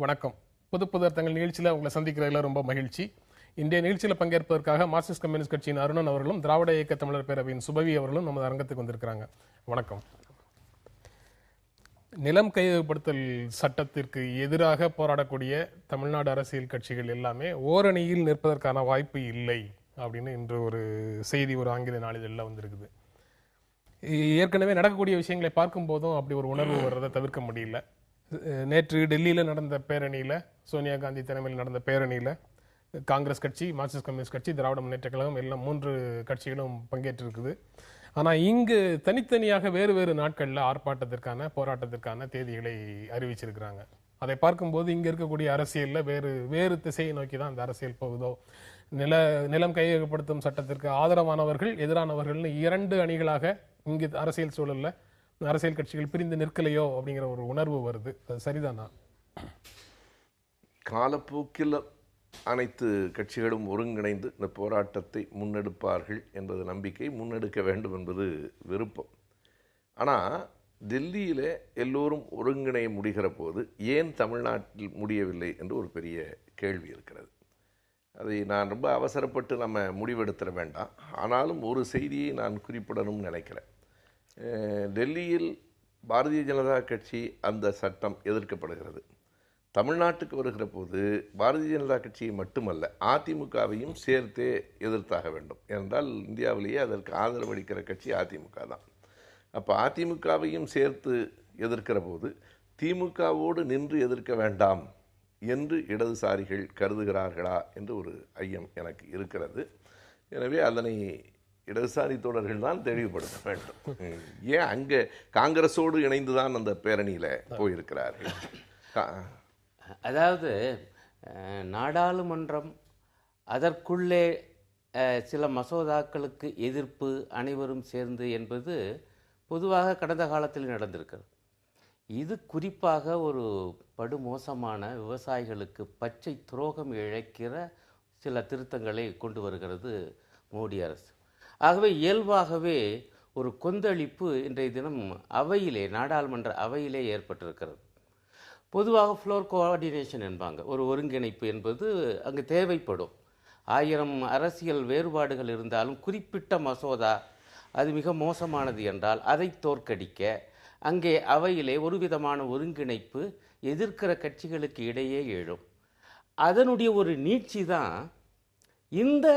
வணக்கம். புது புது அர்த்தங்கள் நிகழ்ச்சியில் உங்களை சந்திக்கிறதுல ரொம்ப மகிழ்ச்சி. இன்றைய நிகழ்ச்சியில் பங்கேற்பதற்காக மார்க்சிஸ்ட் கம்யூனிஸ்ட் கட்சியின் அருணன் அவர்களும் திராவிட இயக்க தமிழர் பேரவையின் சுபவி அவர்களும் நமது அரங்கத்துக்கு வந்திருக்கிறாங்க. வணக்கம். நிலம் கையகப்படுத்தல் சட்டத்திற்கு எதிராக போராடக்கூடிய தமிழ்நாடு அரசியல் கட்சிகள் எல்லாமே ஓரணியில் நிற்பதற்கான வாய்ப்பு இல்லை அப்படின்னு இன்று ஒரு செய்தி ஒரு ஆங்கில நாளிதழில் வந்திருக்குது. ஏற்கனவே நடக்கக்கூடிய விஷயங்களை பார்க்கும் போதும் அப்படி ஒரு உணர்வு வர்றதை தவிர்க்க முடியல. நேற்று டெல்லியில் நடந்த பேரணியில், சோனியா காந்தி தலைமையில் நடந்த பேரணியில் காங்கிரஸ் கட்சி, மார்க்சிஸ்ட் கம்யூனிஸ்ட் கட்சி, திராவிட முன்னேற்ற கழகம் எல்லாம் 3 கட்சிகளும் பங்கேற்றிருக்குது. ஆனால் இங்கு தனித்தனியாக வேறு வேறு நாட்களில் ஆர்ப்பாட்டத்திற்கான போராட்டத்திற்கான தேதிகளை அறிவிச்சிருக்கிறாங்க. அதை பார்க்கும்போது இங்கே இருக்கக்கூடிய அரசியலில் வேறு திசையை நோக்கி தான் அந்த அரசியல் போகுதோ, நிலம் கையகப்படுத்தும் சட்டத்திற்கு ஆதரவானவர்கள் எதிரானவர்கள்னு 2 அணிகளாக இங்கு அரசியல் சூழலில் அரசியல் கட்சிகள் பிரிந்து நிற்கலையோ அப்படிங்கிற ஒரு உணர்வு வருது. அது சரிதானா? காலப்போக்கில் அனைத்து கட்சிகளும் ஒருங்கிணைந்து இந்த போராட்டத்தை முன்னெடுப்பார்கள் என்பது நம்பிக்கை, முன்னெடுக்க வேண்டும் என்பது விருப்பம். ஆனால் டெல்லியில் எல்லோரும் ஒருங்கிணைய முடிகிற போது ஏன் தமிழ்நாட்டில் முடியவில்லை என்று ஒரு பெரிய கேள்வி இருக்கிறது. அதை நான் ரொம்ப அவசரப்பட்டு நம்ம முடிவெடுத்துட வேண்டாம். ஆனாலும் ஒரு செய்தியை நான் குறிப்பிடணும்னு நினைக்கிறேன். டெல்லியில் பாரதிய ஜனதா கட்சி அந்த சட்டம் எதிர்க்கப்படுகிறது. தமிழ்நாட்டுக்கு வருகிற போது பாரதிய ஜனதா கட்சியை மட்டுமல்ல, அதிமுகவையும் சேர்த்தே எதிர்த்தாக வேண்டும். ஏனென்றால் இந்தியாவிலேயே அதற்கு ஆதரவளிக்கிற கட்சி அதிமுக தான். அப்போ அதிமுகவையும் சேர்த்து எதிர்க்கிற போது திமுகவோடு நின்று எதிர்க்க வேண்டாம் என்று இடதுசாரிகள் கருதுகிறார்களா என்று ஒரு ஐயம் எனக்கு இருக்கிறது. எனவே அதனை இடதுசாரி தோழர்கள் தான் தெளிவுபடுத்த வேண்டும். ஏன் அங்கே காங்கிரஸோடு இணைந்து தான் அந்த பேரணியில் போயிருக்கிறார்கள். அதாவது நாடாளுமன்றம் அதற்குள்ளே சில மசோதாக்களுக்கு எதிர்ப்பு அனைவரும் சேர்ந்து என்பது பொதுவாக கடந்த காலத்தில் நடந்திருக்கிறது. இது குறிப்பாக ஒரு படுமோசமான விவசாயிகளுக்கு பச்சை துரோகம் இழைக்கிற சில திருத்தங்களை கொண்டு வருகிறது மோடி அரசு. ஆகவே இயல்பாகவே ஒரு கொந்தளிப்பு இன்றைய தினம் அவையிலே, நாடாளுமன்ற அவையிலே ஏற்பட்டிருக்கிறது. பொதுவாக ஃப்ளோர் கோஆர்டினேஷன் என்பாங்க. ஒரு ஒருங்கிணைப்பு என்பது அங்கு தேவைப்படும். 1000 அரசியல் வேறுபாடுகள் இருந்தாலும் குறிப்பிட்ட மசோதா அது மிக மோசமானது என்றால் அதை தோற்கடிக்க அங்கே அவையிலே ஒரு விதமான ஒருங்கிணைப்பு எதிர்க்கிற கட்சிகளுக்கு இடையே எழும். அதனுடைய ஒரு நீட்சி தான் இந்த,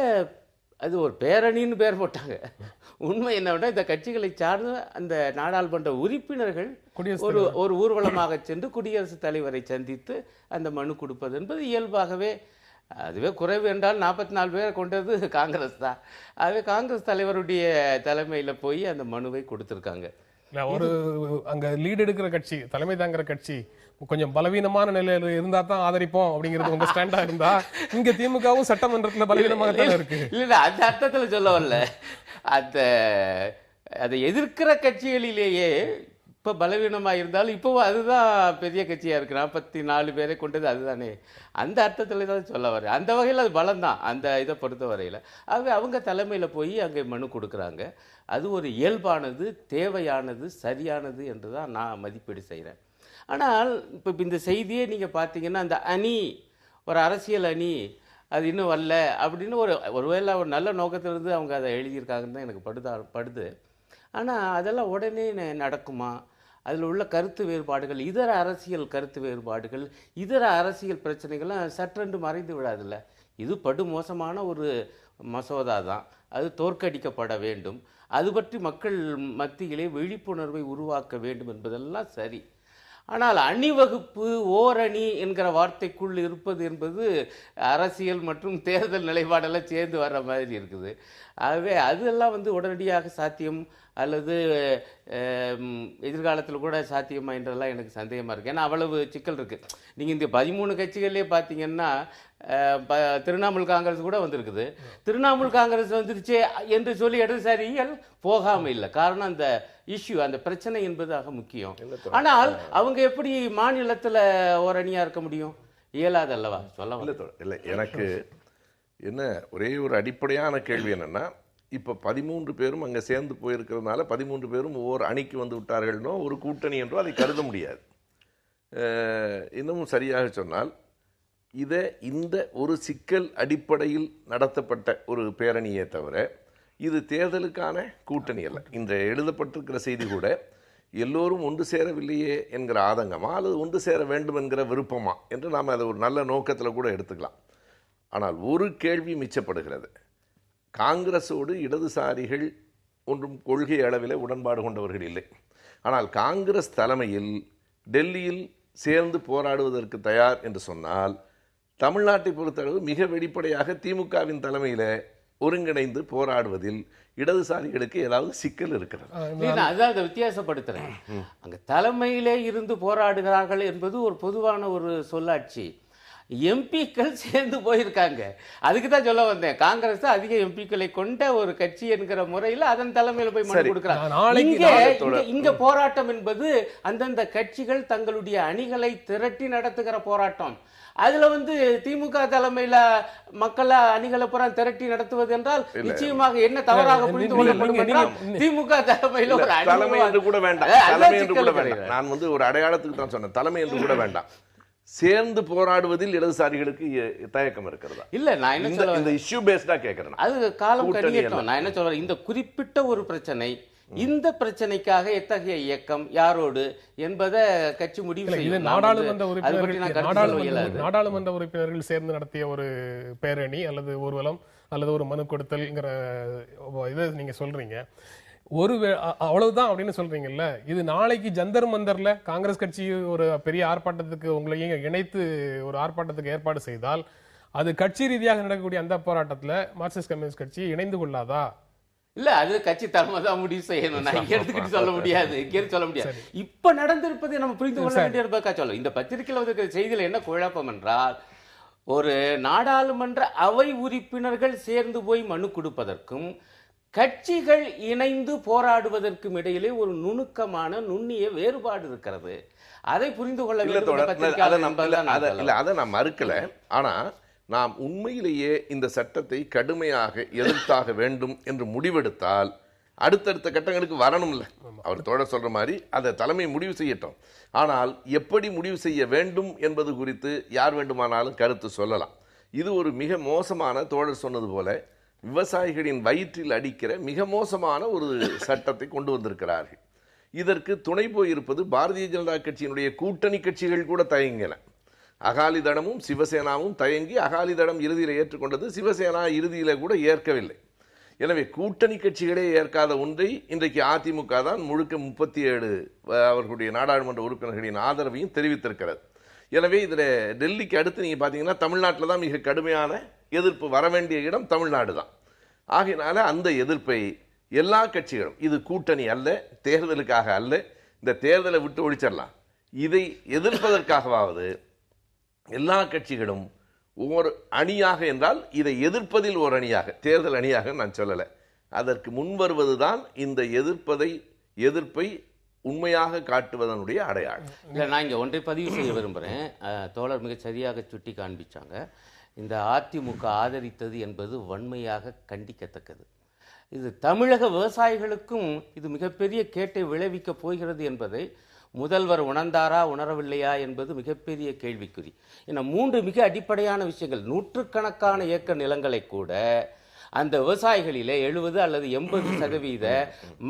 அது ஒரு பேரணின்னு பேர் போட்டாங்க. உண்மை என்னவென்றால் இந்த கட்சிகளை சார்ந்த அந்த நாடாளுமன்ற உறுப்பினர்கள் ஒரு ஊர்வலமாக சென்று குடியரசுத் தலைவரை சந்தித்து அந்த மனு கொடுப்பது என்பது இயல்பாகவே, அதுவே குறைவு என்றால் 44 பேரை கொண்டது காங்கிரஸ் தான். ஆகவே காங்கிரஸ் தலைவருடைய தலைமையில் போய் அந்த மனுவை கொடுத்துருக்காங்க. ஒரு அங்க லீட் எடுக்கிற கட்சி, தலைமை தாங்கிற கட்சி கொஞ்சம் பலவீனமான நிலையில இருந்தா தான் ஆதரிப்போம் அப்படிங்கிறது உங்க ஸ்டாண்டா இருந்தா, இங்க திமுகவும் சட்டமன்றத்துல பலவீனமாக தான் இருக்கு. இல்ல அந்த அர்த்தத்துல சொல்ல வரல. அதை எதிர்க்கிற கட்சிகளிலேயே இப்ப பலவீனமா இருந்தாலும் இப்பவும் அதுதான் பெரிய கட்சியா இருக்கு. 44 பேரை கொண்டது அதுதானே. அந்த அர்த்தத்துல தான் சொல்ல வரேன். அந்த வகையில் அது பலம்தான் அந்த இதை பொறுத்த வரையில். ஆகவே அவங்க தலைமையில் போய் அங்கே மனு கொடுக்குறாங்க. அது ஒரு இயல்பானது, தேவையானது, சரியானது என்று தான் நான் மதிப்பீடு செய்கிறேன். ஆனால் இப்போ இந்த செய்தியே நீங்கள் பார்த்தீங்கன்னா, அந்த அணி, ஒரு அரசியல் அணி அது இன்னும் வரல அப்படின்னு ஒருவேளை ஒரு நல்ல நோக்கத்திலிருந்து அவங்க அதை எழுதியிருக்காங்கன்னு தான் எனக்கு படுது. ஆனால் அதெல்லாம் உடனே நடக்குமா? அதில் உள்ள கருத்து வேறுபாடுகள், இதர அரசியல் கருத்து வேறுபாடுகள், இதர அரசியல் பிரச்சனைகள்லாம் சற்றென்று மறைந்து விடாதில்ல. இது படுமோசமான ஒரு மசோதா தான். அது தோற்கடிக்கப்பட வேண்டும். அது பற்றி மக்கள் மத்தியிலே விழிப்புணர்வை உருவாக்க வேண்டும் என்பதெல்லாம் சரி. ஆனால் அணிவகுப்பு, ஓரணி என்கிற வார்த்தைக்குள் இருப்பது என்பது அரசியல் மற்றும் தேர்தல் நிலைப்பாடெல்லாம் சேர்ந்து வர்ற மாதிரி இருக்குது. ஆகவே அதெல்லாம் உடனடியாக சாத்தியம் அல்லது எதிர்காலத்தில் கூட சாத்தியமா என்றெல்லாம் எனக்கு சந்தேகமாக இருக்குது. ஏன்னா அவ்வளவு சிக்கல் இருக்குது. நீங்கள் இந்த 13 கட்சிகள்லேயே பார்த்தீங்கன்னா திரிணாமுல் காங்கிரஸ் கூட வந்திருக்குது. திரிணாமுல் காங்கிரஸ் வந்துருச்சு என்று சொல்லி இடதுசாரிகள் போகாமல் இல்லை. காரணம் அந்த இஷ்யூ, அந்த பிரச்சனை என்பதாக முக்கியம். ஆனால் அவங்க எப்படி மாநிலத்தில் ஓரணியாக இருக்க முடியும்? இயலாது அல்லவா? சொல்ல இல்லை. எனக்கு என்ன ஒரே ஒரு அடிப்படையான கேள்வி என்னன்னா, இப்போ 13 பேரும் அங்கே சேர்ந்து போயிருக்கிறதுனால 13 பேரும் ஒவ்வொரு அணிக்கு வந்து விட்டார்கள்னோ ஒரு கூட்டணி என்றோ அதை கருத முடியாது. இன்னமும் சரியாக சொன்னால் இந்த ஒரு சிக்கல் அடிப்படையில் நடத்தப்பட்ட ஒரு பேரணியே தவிர இது தேர்தலுக்கான கூட்டணி அல்ல. இந்த எழுதப்பட்டிருக்கிற செய்தி கூட எல்லோரும் ஒன்று சேரவில்லையே என்கிற ஆதங்கமா அல்லது ஒன்று சேர வேண்டும் என்கிற விருப்பமா என்று நாம் அதை ஒரு நல்ல நோக்கத்தில் கூட எடுத்துக்கலாம். ஆனால் ஒரு கேள்வி மிச்சப்படுகிறது. காங்கிரஸோடு இடதுசாரிகள் ஒன்றும் கொள்கை அளவில் உடன்பாடு கொண்டவர்கள் இல்லை. ஆனால் காங்கிரஸ் தலைமையில் டெல்லியில் சேர்ந்து போராடுவதற்கு தயார் என்று சொன்னால் தமிழ்நாட்டை பொறுத்தளவு மிக வெளிப்படையாக திமுகவின் தலைமையில் ஒருங்கிணைந்து போராடுவதில் இடதுசாரிகளுக்கு ஏதாவது சிக்கல் இருக்கிறது. அதான் அதை வித்தியாசப்படுத்துறேன். அங்க தலைமையிலே இருந்து போராடுகிறார்கள் என்பது ஒரு பொதுவான ஒரு சொல்லாட்சி. எம்பிக்கள் சேர்ந்து போயிருக்காங்க. அதுக்கு தான் சொல்ல வந்தேன். காங்கிரஸ் அதிக எம்பிக்களை கொண்ட ஒரு கட்சி என்கிற முறையில் அதன் தலைமையில போய் மனு கொடுக்கிறாங்க. இங்க போராட்டம் என்பது அந்தந்த கட்சிகள் தங்களுடைய அணிகளை திரட்டி நடத்துகிற போராட்டம். அதுல திமுக தலைமையில மக்கள் அணிகளை புறம் திரட்டி நடத்துவது என்றால் நிச்சயமாக என்ன தவறாக புரிந்து கொள்ளப்படும் என்றால் திமுக தலைமையில ஒரு தலைமை என்று கூட வேண்டாம், தலைமை என்று கூட வேண்டாம். நான் ஒரு அடையாளத்துக்கு தான் சொன்னேன், தலைமை என்று கூட வேண்டாம். சேர்ந்து போராடுவதில் இடதுசாரிகளுக்கு தயக்கம் இருக்கிறதா? இல்ல, நான் என்ன சொல்றேன், இந்த இஷ்யூ பேஸ்டா கேக்குறேன். அது காலம் கழியட்டும். நான் என்ன சொல்றேன், இந்த குறிப்பிட்ட ஒரு பிரச்சனை, இந்த பிரச்சனைக்காக எத்தகைய இயக்கம் யாரோடு என்பதை கட்சி முடிவு செய்யும். நாடாளுமன்ற உறுப்பினர்கள் சேர்ந்து நடத்திய ஒரு பேரணி அல்லது ஊர்வலம் அல்லது ஒரு மனு கொடுத்தல்ங்கிற இதை நீங்க சொல்றீங்க. அவ்வளவுதான் அப்படின்னு சொல்றீங்கல்ல. இது நாளைக்கு ஜந்தர் மந்தர்ல காங்கிரஸ் கட்சி ஒரு பெரிய ஆர்ப்பாட்டத்துக்கு உங்களையும் இணைத்து ஒரு ஆர்ப்பாட்டத்துக்கு ஏற்பாடு செய்தால் அது கட்சி ரீதியாக நடக்கக்கூடிய அந்த போராட்டத்துல மார்க்சிஸ்ட் கம்யூனிஸ்ட் கட்சி இணைந்து கொள்ளாதா? இல்ல, அது கட்சி தலைமை தான் முடிவு செய்யணும். நான் இங்க எடுத்துக்கிட்டு சொல்ல முடியாது, இங்கே சொல்ல முடியாது. இப்ப நடந்திருப்பதை நம்ம புரிந்து கொள்ள வேண்டிய சொல்ல. இந்த பத்திரிகையில் இருக்கிற செய்தியில என்ன குழப்பம் என்றால், ஒரு நாடாளுமன்ற அவை உறுப்பினர்கள் சேர்ந்து போய் மனு கொடுப்பதற்கும் கட்சிகள் இணைந்து போராடுவதற்கும் இடையிலே ஒரு நுணுக்கமான நுண்ணிய வேறுபாடு இருக்கிறது. அதை புரிந்து கொள்ள வேண்டும். அதை நான் மறுக்கல. ஆனா நாம் உண்மையிலேயே இந்த சட்டத்தை கடுமையாக எதிர்த்தாக வேண்டும் என்று முடிவெடுத்தால் அடுத்தடுத்த கட்டங்களுக்கு வரணும்ல. அவர் தோழர் சொல்ற மாதிரி அதை தலைமை முடிவு செய்யட்டும். ஆனால் எப்படி முடிவு செய்ய வேண்டும் என்பது குறித்து யார் வேண்டுமானாலும் கருத்து சொல்லலாம். இது ஒரு மிக மோசமான, தோழர் சொன்னது போல விவசாயிகளின் வயிற்றில் அடிக்கிற மிக மோசமான ஒரு சட்டத்தை கொண்டு வந்திருக்கிறார்கள். இதற்கு துணை போயிருப்பது பாரதிய ஜனதா கட்சியினுடைய கூட்டணி கட்சிகள் கூட தயங்கின. அகாலிதளமும் சிவசேனாவும் தயங்கி அகாலிதளம் இறுதியில் ஏற்றுக்கொண்டது, சிவசேனா இறுதியில் கூட ஏற்கவில்லை. எனவே கூட்டணி கட்சிகளே ஏற்காத ஒன்றை இன்றைக்கு அதிமுக தான் முழுக்க 37 அவர்களுடைய நாடாளுமன்ற உறுப்பினர்களின் ஆதரவையும் தெரிவித்திருக்கிறது. எனவே இதில் டெல்லிக்கு அடுத்து நீங்கள் பார்த்தீங்கன்னா தமிழ்நாட்டில் தான் மிக கடுமையான எதிர்ப்பு வர வேண்டிய இடம் தமிழ்நாடு தான். ஆகையினால அந்த எதிர்ப்பை எல்லா கட்சிகளும், இது கூட்டணி அல்ல, தேர்தலுக்காக அல்ல, இந்த தேர்தலை விட்டு ஒழிச்சிடலாம், இதை எதிர்ப்பதற்காகவாவது எல்லா கட்சிகளும் ஒரு அணியாக என்றால் இதை எதிர்ப்பதில் ஒரு அணியாக, தேர்தல் அணியாக நான் சொல்லலை, அதற்கு முன்வருவதுதான் இந்த எதிர்ப்பை உண்மையாக காட்டுவதனுடைய அடையாளம். இல்லை, நான் இங்கே ஒன்றை பதிவு செய்ய விரும்புகிறேன். தோழர் மிக சரியாக சுட்டி காண்பிச்சாங்க. இந்த அதிமுக ஆதரித்தது என்பது வன்மையாக கண்டிக்கத்தக்கது. இது தமிழக விவசாயிகளுக்கும் இது மிகப்பெரிய கேட்டை விளைவிக்கப் போகிறது என்பதை முதல்வர் உணர்ந்தாரா உணரவில்லையா என்பது மிகப்பெரிய கேள்விக்குறி. ஏன்னா 3 மிக அடிப்படையான விஷயங்கள். 100கணக்கான ஏக்கர் நிலங்களை கூட அந்த விவசாயிகளிலே 70 அல்லது 80%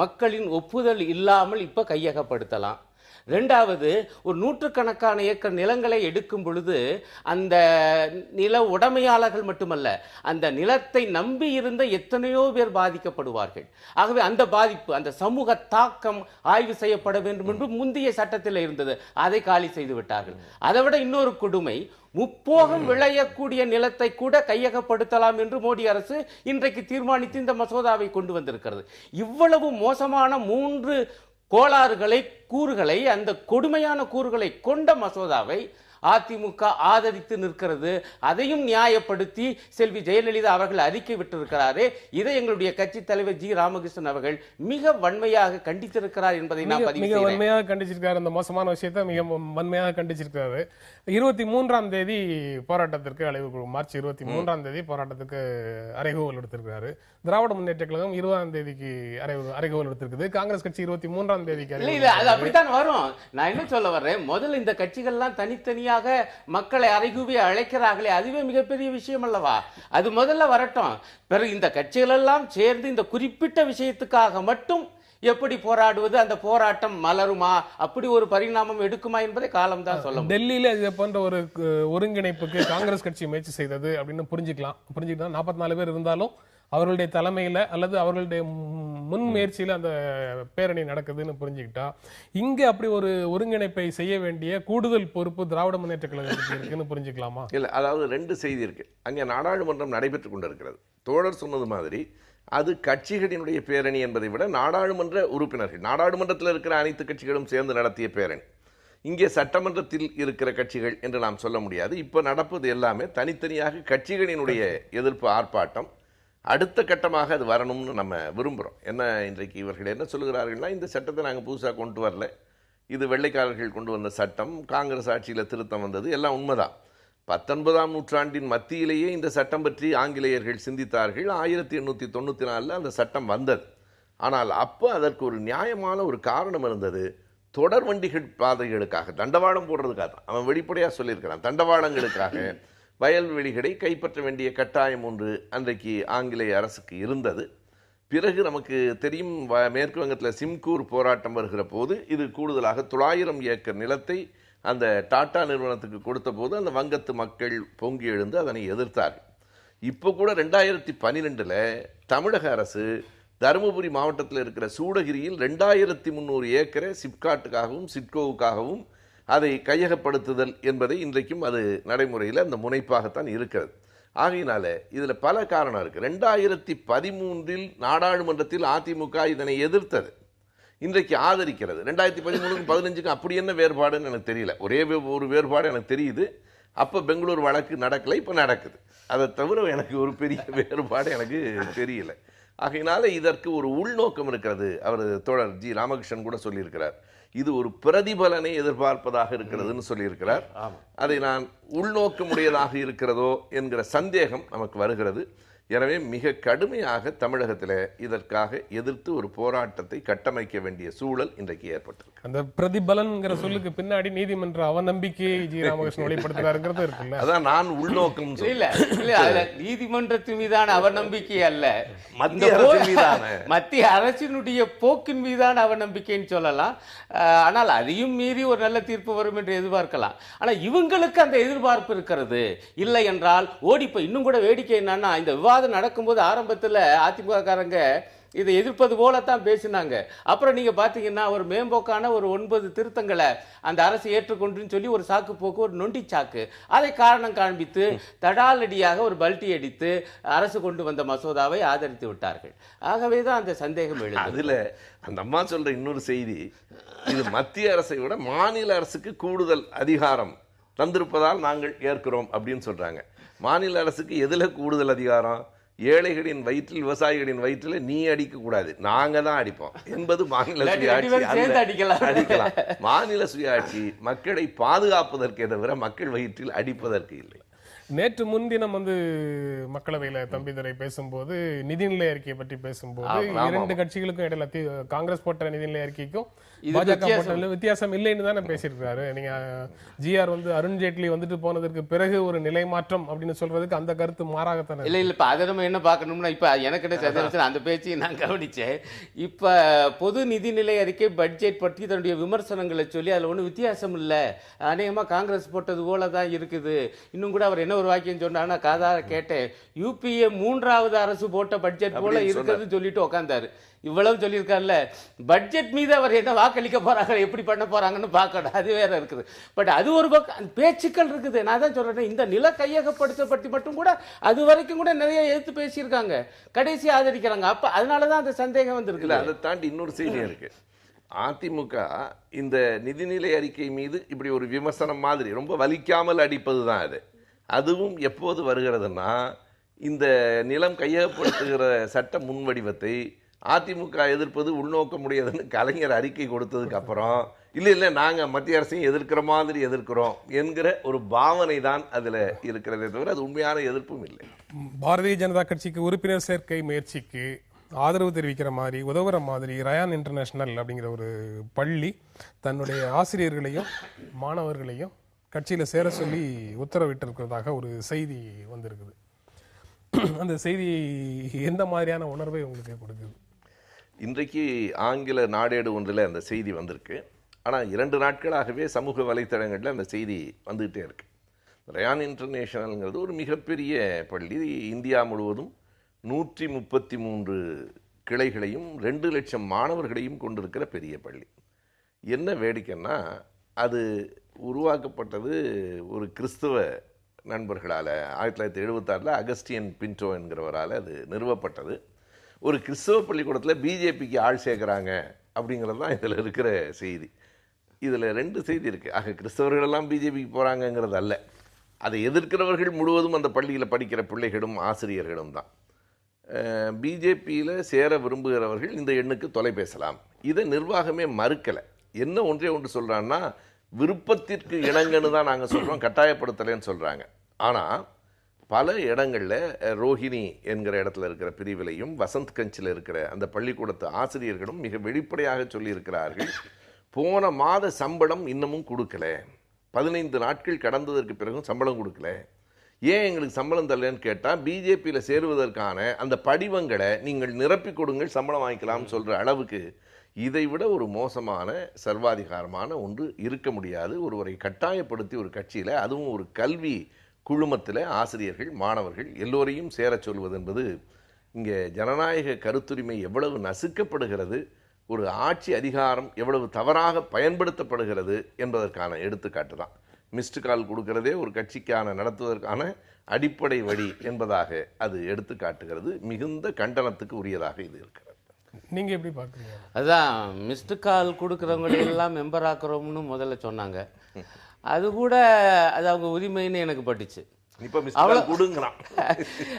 மக்களின் ஒப்புதல் இல்லாமல் இப்ப கையகப்படுத்தலாம். 2வது, ஒரு 100கணக்கான ஏக்கர் நிலங்களை எடுக்கும் பொழுது அந்த நில உடைமையாளர்கள் மட்டுமல்ல, அந்த நிலத்தை நம்பி இருந்த எத்தனையோ பேர் பாதிக்கப்படுவார்கள். ஆகவே அந்த பாதிப்பு, அந்த சமூக தாக்கம் ஆய்வு செய்யப்பட வேண்டும் என்று முந்தைய சட்டத்தில் இருந்தது. அதை காலி செய்து விட்டார்கள். அதை விட இன்னொரு கொடுமை, முப்போகம் விளையக்கூடிய நிலத்தை கூட கையகப்படுத்தலாம் என்று மோடி அரசு இன்றைக்கு தீர்மானித்து இந்த மசோதாவை கொண்டு வந்திருக்கிறது. இவ்வளவு மோசமான 3 கூறுகளை, அந்த கொடுமையான கூறுகளை கொண்ட மசோதாவை அதிமுக ஆதரித்து நிற்கிறது. அதையும் நியாயப்படுத்தி செல்வி ஜெயலலிதா அவர்கள் அறிக்கை விட்டிருக்கிறாரே, இதை எங்களுடைய கட்சி தலைவர் ஜி ராமகிருஷ்ணன் அவர்கள் மிக வன்மையாக கண்டித்திருக்கிறார் என்பதை நான் பதிவு செய்கிறேன். மிக வன்மையாக கண்டிச்சிருக்காரு. அந்த மோசமான விஷயத்தை மிக வன்மையாக கண்டிச்சிருக்காரு. 23ஆம் தேதி போராட்டத்திற்கு அழைப்பு, மார்ச் 23ஆம் தேதி போராட்டத்துக்கு அறைகூவல் எடுத்திருக்கிறாரு. திராவிட முன்னேற்ற கழகம் 20ஆம் தேதிக்கு அறைகூவல் எடுத்திருக்குது. காங்கிரஸ் கட்சி 23ஆம் தேதிக்கு. இல்ல, அது அப்படித்தான் வரும். நான் என்ன சொல்ல வர்றேன், முதல்ல இந்த கட்சிகள்லாம் தனித்தனியாக மக்களை அறைகூவி அழைக்கிறார்களே, அதுவே மிகப்பெரிய விஷயம் அல்லவா? அது முதல்ல வரட்டும். பிறகு இந்த கட்சிகள் எல்லாம் சேர்ந்து இந்த குறிப்பிட்ட விஷயத்துக்காக மட்டும் எப்படி போராடுவது, அந்த போராட்டம் மலருமா, அப்படி ஒரு பரிணாமம் எடுக்குமா என்பதை காலம்தான் சொல்ல முடியும். டெல்லியில இது போன்ற ஒரு ஒருங்கிணைப்புக்கு காங்கிரஸ் கட்சி முயற்சி செய்தது அப்படின்னு புரிஞ்சுக்கலாம். 44 பேர் இருந்தாலும் அவர்களுடைய தலைமையில அல்லது அவர்களுடைய முன் முயற்சியில அந்த பேரணி நடக்குதுன்னு புரிஞ்சுக்கிட்டா, இங்க அப்படி ஒரு ஒருங்கிணைப்பை செய்ய வேண்டிய கூடுதல் பொறுப்பு திராவிட முன்னேற்ற கழகத்துக்கு இருக்குன்னு புரிஞ்சுக்கலாமா? இல்ல, அதாவது 2 செய்தி இருக்கு. அங்கே நாடாளுமன்றம் நடைபெற்றுக் கொண்டிருக்கிறது. தோழர் சொன்னது மாதிரி அது கட்சிகளினுடைய பேரணி என்பதை விட நாடாளுமன்ற உறுப்பினர்கள், நாடாளுமன்றத்தில் இருக்கிற அனைத்து கட்சிகளும் சேர்ந்து நடத்திய பேரணி. இங்கே சட்டமன்றத்தில் இருக்கிற கட்சிகள் என்று நாம் சொல்ல முடியாது. இப்ப நடப்பது எல்லாமே தனித்தனியாக கட்சிகளினுடைய எதிர்ப்பு ஆர்ப்பாட்டம். அடுத்த கட்டமாக அது வரணும்னு நம்ம விரும்புகிறோம். என்ன, இன்றைக்கு இவர்கள் என்ன சொல்லுகிறார்கள்னா, இந்த சட்டத்தை நாங்கள் புதுசாக கொண்டு வரல, இது வெள்ளைக்காரர்கள் கொண்டு வந்த சட்டம், காங்கிரஸ் ஆட்சியில் திருத்தம் வந்தது, எல்லாம் உண்மைதான். 19ஆம் நூற்றாண்டின் மத்தியிலேயே இந்த சட்டம் பற்றி ஆங்கிலேயர்கள் சிந்தித்தார்கள். 1894 அந்த சட்டம் வந்தது. ஆனால் அப்போ அதற்கு ஒரு நியாயமான ஒரு காரணம் இருந்தது. தொடர் வண்டிகள் பாதைகளுக்காக, தண்டவாளம் போடுறதுக்காக தான். அவன் வெளிப்படையாக சொல்லியிருக்கிறான். தண்டவாளங்களுக்காக வயல்வெளிகளை கைப்பற்ற வேண்டிய கட்டாயம் ஒன்று அன்றைக்கு ஆங்கிலேய அரசுக்கு இருந்தது. பிறகு நமக்கு தெரியும், மேற்கு வங்கத்தில் சிம்கூர் போராட்டம் வருகிற போது இது கூடுதலாக 900 ஏக்கர் நிலத்தை அந்த டாடா நிறுவனத்துக்கு கொடுத்த போது அந்த வங்கத்து மக்கள் பொங்கி எழுந்து அதனை எதிர்த்தார்கள். இப்போ கூட 2012 தமிழக அரசு தருமபுரி மாவட்டத்தில் இருக்கிற சூடகிரியில் 2300 ஏக்கரை சிப்காட்டுக்காகவும் சிட்கோவுக்காகவும் அதை கையகப்படுத்துதல் என்பதை இன்றைக்கும் அது நடைமுறையில் அந்த முனைப்பாகத்தான் இருக்கிறது. ஆகையினால இதில் பல காரணம் இருக்கு. 2013 நாடாளுமன்றத்தில் அதிமுக இதனை எதிர்த்தது, இன்றைக்கு ஆதரிக்கிறது. 2013க்கும் 15க்கும் அப்படி என்ன வேறுபாடுன்னு எனக்கு தெரியல. ஒரே ஒரு வேறுபாடு எனக்கு தெரியுது, அப்போ பெங்களூர் வழக்கு நடக்கலை, இப்போ நடக்குது. அதை தவிர எனக்கு ஒரு பெரிய வேறுபாடு எனக்கு தெரியல. ஆகையினால இதற்கு ஒரு உள்நோக்கம் இருக்கிறது. அவர் தோழர் ஜி ராமகிருஷ்ணன் கூட சொல்லியிருக்கிறார், இது ஒரு பிரதிபலனை எதிர்பார்ப்பதாக இருக்கிறதுன்னு சொல்லியிருக்கிறார். அதை நான் உள்நோக்கமுடையதாக இருக்கிறதோ என்கிற சந்தேகம் நமக்கு வருகிறது. எனவே மிக கடுமையாக தமிழகத்தில் இதற்காக எதிர்த்து ஒரு போராட்டத்தை கட்டமைக்க வேண்டிய சூழல் இன்றைக்கு ஏற்பட்டது. அந்த பிரதிபலன்ங்கிற சொல்லுக்கு பின்னாடி நீதிமன்ற அவநம்பிக்கையை ஜி ராமகிருஷ்ணன் வெளிப்படுத்துறாருங்கிறது இருக்குல்ல, அதான் நான் உள்நோக்கம் இல்ல இல்ல நீதிமன்றத்தின் மீதான அவநம்பிக்கை அல்ல, மத்திய அரசினுடைய போக்கின் மீதான அவநம்பிக்கைன்னு சொல்லலாம். ஆனால் அதையும் மீறி ஒரு நல்ல தீர்ப்பு வரும் என்று எதிர்பார்க்கலாம். ஆனா இவங்களுக்கு அந்த எதிர்பார்ப்பு இருக்கிறது. இல்லை என்றால் ஓடிப்ப இன்னும் கூட வேடிக்கை என்னன்னா, இந்த விவாதம் நடக்கும்போது ஆரம்பத்தில் அதிமுக காரங்க இதை எதிர்ப்பது போலத்தான் பேசினாங்க. அப்புறம் நீங்க பாத்தீங்கன்னா ஒரு மேம்போக்கான ஒரு 9 திருத்தங்களை அந்த அரசு ஏற்றுக்கொண்டுன்னு சொல்லி ஒரு சாக்கு போக்கு, ஒரு நொண்டி சாக்கு, அதை காரணம் காண்பித்து தடாலடியாக ஒரு பல்ட்டி அடித்து அரசு கொண்டு வந்த மசோதாவை ஆதரித்து விட்டார்கள். ஆகவேதான் அந்த சந்தேகம் எழுது. அதுல அந்த அம்மா சொல்ற இன்னொரு செய்தி, இது மத்திய அரசை விட மாநில அரசுக்கு கூடுதல் அதிகாரம் தந்திருப்பதால் நாங்கள் ஏற்கிறோம் அப்படின்னு சொல்றாங்க. மாநில அரசுக்கு எதுல கூடுதல் அதிகாரம்? ஏழைகளின் வயிற்றில், விவசாயிகளின் வயிற்றில் நீ அடிக்க கூடாது, நாங்க தான் அடிப்போம் என்பது மாநில சுயாட்சி. அடிக்கலாம். மாநில சுயாட்சி மக்களை பாதுகாப்பதற்கே தவிர மக்கள் வயிற்றில் அடிப்பதற்கு இல்லை. நேற்று முன்தினம் மக்களவையில தம்பிதுரை பேசும்போது நிதிநிலை அறிக்கையை பற்றி பேசும்போது 2 கட்சிகளுக்கும் இடையில காங்கிரஸ் போட்ட நிதிநிலை அறிக்கைக்கும் பாஜக போட்ட வித்தியாசம் இல்லைன்னு தானே பேசியிருக்காரு. நீங்க ஜிஆர் அருண்ஜேட்லி வந்துட்டு போனதற்கு பிறகு ஒரு நிலை மாற்றம் அப்படின்னு சொல்றதுக்கு அந்த கருத்து மாறாகத்தானே. இல்ல இப்ப அதை நம்ம என்ன பார்க்கணும்னா, இப்ப எனக்கு அந்த பேச்சையும் நான் கவனிச்சேன். இப்ப பொது நிதிநிலை அறிக்கை பட்ஜெட் பற்றி தன்னுடைய விமர்சனங்களை சொல்லி அதுல ஒன்றும் வித்தியாசம் இல்லை, அநேகமா காங்கிரஸ் போட்டது போலதான் இருக்குது. இன்னும் கூட அவர் என்ன ஒரு வாக்கியம் சொன்னாங்கன்னா, காதார கேட்டேன், யூபிஏ 3வது அரசு போட்ட பட்ஜெட் போல இருக்குதுன்னு சொல்லிட்டு உட்கார்ந்தாரு. இவ்வளவு சொல்லியிருக்காருல்ல, பட்ஜெட் மீது அவர் என்ன வாக்களிக்க போறாங்க, எப்படி பண்ண போறாங்கன்னு பார்க்கணும், அது வேற இருக்குது. பட் அது ஒரு பக்கம் பேச்சுக்கள் இருக்குது. நான் தான் சொல்றேன், இந்த நில கையகப்படுத்த பற்றி மட்டும் கூட அது வரைக்கும் கூட நிறைய எதிர்த்து பேசியிருக்காங்க, கடைசி ஆதரிக்கிறாங்க. அப்ப அதனாலதான் அந்த சந்தேகம் வந்திருக்கு. அதை தாண்டி இன்னொரு செய்தி இருக்கு. அதிமுக இந்த நிதிநிலை அறிக்கை மீது இப்படி ஒரு விமர்சனம் மாதிரி ரொம்ப வலிக்காமல் அடிப்பது தான் அது. அதுவும் எப்போது வருகிறதுனா, இந்த நிலம் கையகப்படுத்துகிற சட்ட முன்வடிவத்தை அதிமுக எதிர்ப்பது உள்நோக்கமுடையதுன்னு கலைஞர் அறிக்கை கொடுத்ததுக்கு அப்புறம் இல்லை நாங்கள் மத்திய அரசையும் எதிர்க்கிற மாதிரி எதிர்க்கிறோம் என்கிற ஒரு பாவனை தான் அதில் இருக்கிறதே தவிர அது உண்மையான எதிர்ப்பும் இல்லை. பாரதிய ஜனதா கட்சிக்கு உறுப்பினர் சேர்க்கை முயற்சிக்கு ஆதரவு தெரிவிக்கிற மாதிரி, உதவுற மாதிரி ரயான் இன்டர்நேஷனல் அப்படிங்கிற ஒரு பள்ளி தன்னுடைய ஆசிரியர்களையும் மாணவர்களையும் கட்சியில் சேர சொல்லி உத்தரவிட்டிருக்கிறதாக ஒரு செய்தி வந்திருக்குது. அந்த செய்தி எந்த மாதிரியான உணர்வை உங்களுக்கு கொடுக்குது? இன்றைக்கு ஆங்கில நாடேடு ஒன்றில் அந்த செய்தி வந்திருக்கு. ஆனால் 2 நாட்களாகவே சமூக வலைத்தளங்களில் அந்த செய்தி வந்துகிட்டே இருக்கு. ரயான் இன்டர்நேஷனல்ங்கிறது ஒரு மிகப்பெரிய பள்ளி. இந்தியா முழுவதும் 133 கிளைகளையும் 2 லட்சம் மாணவர்களையும் கொண்டிருக்கிற பெரிய பள்ளி. என்ன வேடிக்கைன்னா, அது உருவாக்கப்பட்டது ஒரு கிறிஸ்தவ நண்பர்களால். 1976 அகஸ்டியன் பின்டோ என்கிறவரால் அது நிறுவப்பட்டது. ஒரு கிறிஸ்தவ பள்ளிக்கூடத்தில் பிஜேபிக்கு ஆள் சேர்க்குறாங்க அப்படிங்கிறது தான் இதில் இருக்கிற செய்தி. இதில் 2 செய்தி இருக்குது. ஆக கிறிஸ்தவர்களெல்லாம் பிஜேபிக்கு போகிறாங்கங்கிறது அல்ல, அதை எதிர்க்கிறவர்கள் முழுவதும் அந்த பள்ளியில் படிக்கிற பிள்ளைகளும் ஆசிரியர்களும் தான். பிஜேபியில் சேர விரும்புகிறவர்கள் இந்த எண்ணுக்கு தொலை பேசலாம். இதை நிர்வாகமே மறுக்கலை. என்ன ஒன்றே ஒன்று சொல்கிறான்னா, விருப்பத்திற்கு இணங்கன்னு தான் நாங்கள் சொல்கிறோம், கட்டாயப்படுத்தலைன்னு சொல்கிறாங்க. ஆனால் பல இடங்களில் ரோஹிணி என்கிற இடத்துல இருக்கிற பிரிவிலையும் வசந்த்கஞ்சில் இருக்கிற அந்த பள்ளிக்கூடத்து ஆசிரியர்களும் மிக வெளிப்படையாக சொல்லியிருக்கிறார்கள், போன மாத சம்பளம் இன்னமும் கொடுக்கல, 15 நாட்கள் கடந்ததற்கு பிறகும் சம்பளம் கொடுக்கல. ஏன் எங்களுக்கு சம்பளம் தரலன்னு கேட்டால், பிஜேபியில் சேருவதற்கான அந்த படிவங்களை நீங்கள் நிரப்பி கொடுங்கள், சம்பளம் வாங்கிக்கலாம்னு சொல்கிற அளவுக்கு இதைவிட ஒரு மோசமான சர்வாதிகாரமான ஒன்று இருக்க முடியாது. ஒருவரை கட்டாயப்படுத்தி ஒரு கட்சியில், அதுவும் ஒரு கல்வி குழுமத்தில் ஆசிரியர்கள் மாணவர்கள் எல்லோரையும் சேரச் சொல்வது என்பது இங்கே ஜனநாயக கருத்துரிமை எவ்வளவு நசுக்கப்படுகிறது, ஒரு ஆட்சி அதிகாரம் எவ்வளவு தவறாக பயன்படுத்தப்படுகிறது என்பதற்கான எடுத்துக்காட்டு தான். மிஸ்டு கால் கொடுக்கிறதே ஒரு கட்சிக்கான நடத்துவதற்கான அடிப்படை வழி என்பதாக அது எடுத்து காட்டுகிறது. மிகுந்த கண்டனத்துக்கு உரியதாக இது இருக்கிறது. நீங்க எப்படி பார்க்குறீங்க? அதான் மிஸ்டு கால் கொடுக்குறவங்களெல்லாம் மெம்பர் ஆக்குறோம்னு முதல்ல சொன்னாங்க. அது கூட அது அவங்க உரிமைன்னு எனக்கு பட்டுச்சு. இப்போ மிஸ்டு கால் கொடுங்கிறான்.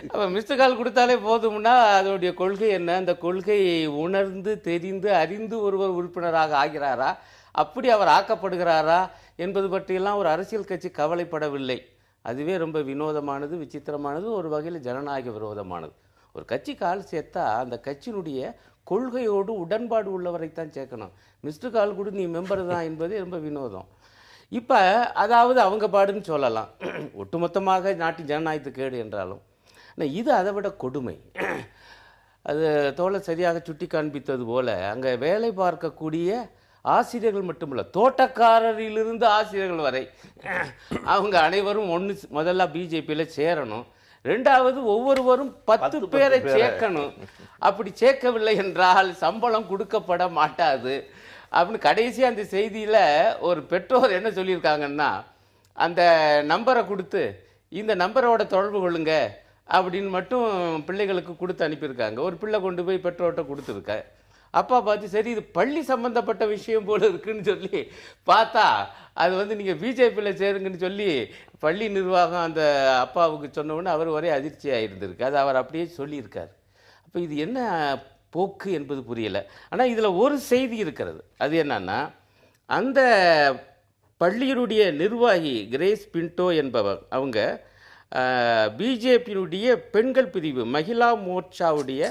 அப்போ மிஸ்டு கால் கொடுத்தாலே போதும்னா அதோடைய கொள்கை என்ன? அந்த கொள்கையை உணர்ந்து தெரிந்து அறிந்து ஒருவர் உறுப்பினராக ஆகிறாரா, அப்படி அவர் ஆக்கப்படுகிறாரா என்பது பற்றியெல்லாம் ஒரு அரசியல் கட்சி கவலைப்படவில்லை. அதுவே ரொம்ப வினோதமானது, விசித்திரமானது, ஒரு வகையில் ஜனநாயக விரோதமானது. ஒரு கட்சி கால் சேர்த்தா அந்த கட்சியினுடைய கொள்கையோடு உடன்பாடு உள்ளவரைத்தான் சேர்க்கணும். மிஸ்டு கால் கூட நீ மெம்பர் தான் என்பது ரொம்ப வினோதம். இப்போ அதாவது அவங்க பாடுன்னு சொல்லலாம், ஒட்டுமொத்தமாக நாட்டின் ஜனநாயகத்துக்கு கேடு என்றாலும். இது அதை விட கொடுமை. அது தோழர் சரியாக சுட்டி காண்பித்தது போல, அங்கே வேலை பார்க்கக்கூடிய ஆசிரியர்கள் மட்டுமல்ல, தோட்டக்காரரிலிருந்து ஆசிரியர்கள் வரை அவங்க அனைவரும் முதல்ல பிஜேபியில் சேரணும். 2வது ஒவ்வொருவரும் 10 பேரை சேர்க்கணும். அப்படி சேர்க்கவில்லை என்றால் சம்பளம் கொடுக்கப்பட மாட்டாது அப்படின்னு கடைசி அந்த செய்தியில் ஒரு பெற்றோர் என்ன சொல்லியிருக்காங்கன்னா, அந்த நம்பரை கொடுத்து இந்த நம்பரோட தொடர்பு கொள்ளுங்க அப்படின்னு மட்டும் பிள்ளைகளுக்கு கொடுத்து அனுப்பியிருக்காங்க. ஒரு பிள்ளை கொண்டு போய் பெற்றோர்கிட்ட கொடுத்துருக்க. அப்பா பார்த்து சரி இது பள்ளி சம்பந்தப்பட்ட விஷயம் போல இருக்குன்னு சொல்லி பார்த்தா, அது நீங்கள் பிஜேபியில் சேருங்கன்னு சொல்லி பள்ளி நிர்வாகம் அந்த அப்பாவுக்கு சொன்னோன்னு அவர் ஒரே அதிர்ச்சியாக இருந்திருக்கு. அது அவர் அப்படியே சொல்லியிருக்கார். அப்போ இது என்ன போக்கு என்பது புரியலை. ஆனால் இதில் ஒரு செய்தி இருக்கிறது. அது என்னன்னா, அந்த பள்ளியினுடைய நிர்வாகி கிரேஸ் பின்டோ என்பவர், அவங்க பிஜேபியினுடைய பெண்கள் பிரிவு மகிழா மோர்ச்சாவுடைய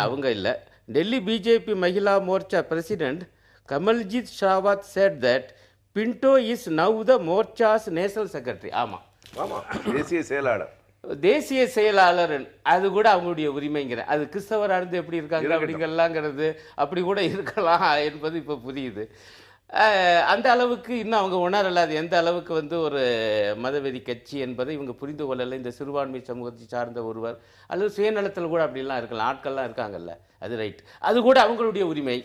அவங்க இல்லை Delhi BJP Mahila Morcha president Kamaljit Sehrawat said that Pinto is now the Morcha's national secretary. ஆமாம், தேசிய செயலாளர். அது கூட அவங்களுடைய உரிமைங்கிற, அது கிறிஸ்தவராக இருந்து எப்படி இருக்காங்க அப்படிங்கலாங்கிறது அப்படி கூட இருக்கலாம் என்பது இப்போ புரியுது. அந்த அளவுக்கு இன்னும் அவங்க உணரல, அது எந்த அளவுக்கு ஒரு மதவெறி கட்சி என்பதை இவங்க புரிந்து கொள்ளலை. இந்த சிறுபான்மை சமூகத்தை சார்ந்த ஒருவர் அல்லது சுயநலத்தில் கூட அப்படிலாம் இருக்கலாம், ஆட்கள்லாம் இருக்காங்கல்ல, அது ரைட், அது கூட அவங்களுடைய உரிமை.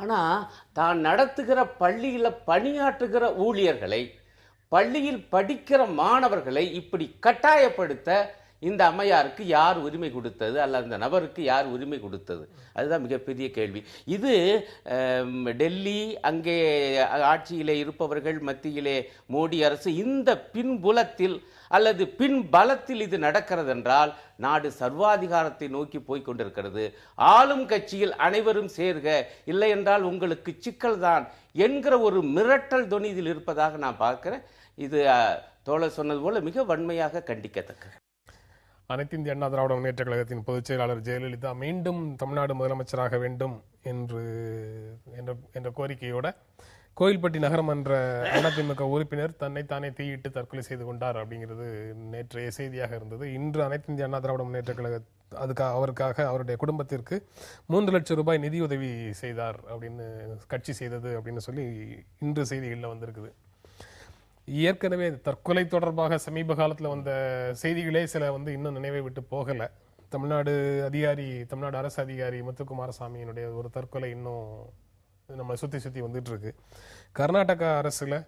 ஆனால் தான் நடத்துகிற பள்ளியில் பணியாற்றுகிற ஊழியர்களை, பள்ளியில் படிக்கிற மாணவர்களை இப்படி கட்டாயப்படுத்த இந்த அம்மையாருக்கு யார் உரிமை கொடுத்தது, அல்லது அந்த நபருக்கு யார் உரிமை கொடுத்தது? அதுதான் மிகப்பெரிய கேள்வி. இது டெல்லி அங்கே ஆட்சியிலே இருப்பவர்கள் மத்தியிலே மோடி அரசு இந்த பின்புலத்தில் அல்லது பின் பலத்தில் இது நடக்கிறது என்றால் நாடு சர்வாதிகாரத்தை நோக்கி போய் கொண்டிருக்கிறது. ஆளும் கட்சியில் அனைவரும் சேர்க, இல்லை என்றால் உங்களுக்கு சிக்கல் தான் என்கிற ஒரு மிரட்டல் தொனி இதில் இருப்பதாக நான் பார்க்கிறேன். இது தோழர் சொன்னது போல மிக வன்மையாக கண்டிக்கத்தக்க. அனைத்து இந்திய அண்ணா திராவிட முன்னேற்ற கழகத்தின் பொதுச் செயலாளர் ஜெயலலிதா மீண்டும் தமிழ்நாடு முதலமைச்சராக வேண்டும் என்ற கோரிக்கையோட கோயில்பட்டி நகரமன்ற அதிமுக உறுப்பினர் தன்னைத்தானே தீயிட்டு தற்கொலை செய்து கொண்டார் அப்படிங்கிறது நேற்றைய செய்தியாக இருந்தது. இன்று அனைத்து இந்திய அண்ணா திராவிட முன்னேற்ற கழக அவருக்காக அவருடைய குடும்பத்திற்கு 3 லட்சம் ரூபாய் நிதியுதவி செய்தார் அப்படின்னு கட்சி செய்தது அப்படின்னு சொல்லி இன்று செய்திகளில் வந்திருக்குது. ஏற்கனவே தற்கொலை தொடர்பாக சமீப காலத்தில் வந்த செய்திகளே சில இன்னும் நினைவை விட்டு போகலை. தமிழ்நாடு அரசு அதிகாரி முத்துக்குமாரசாமியினுடைய ஒரு தற்கொலை இன்னும் நம்ம சுற்றி வந்துட்டு இருக்கு. கர்நாடகா அரசுல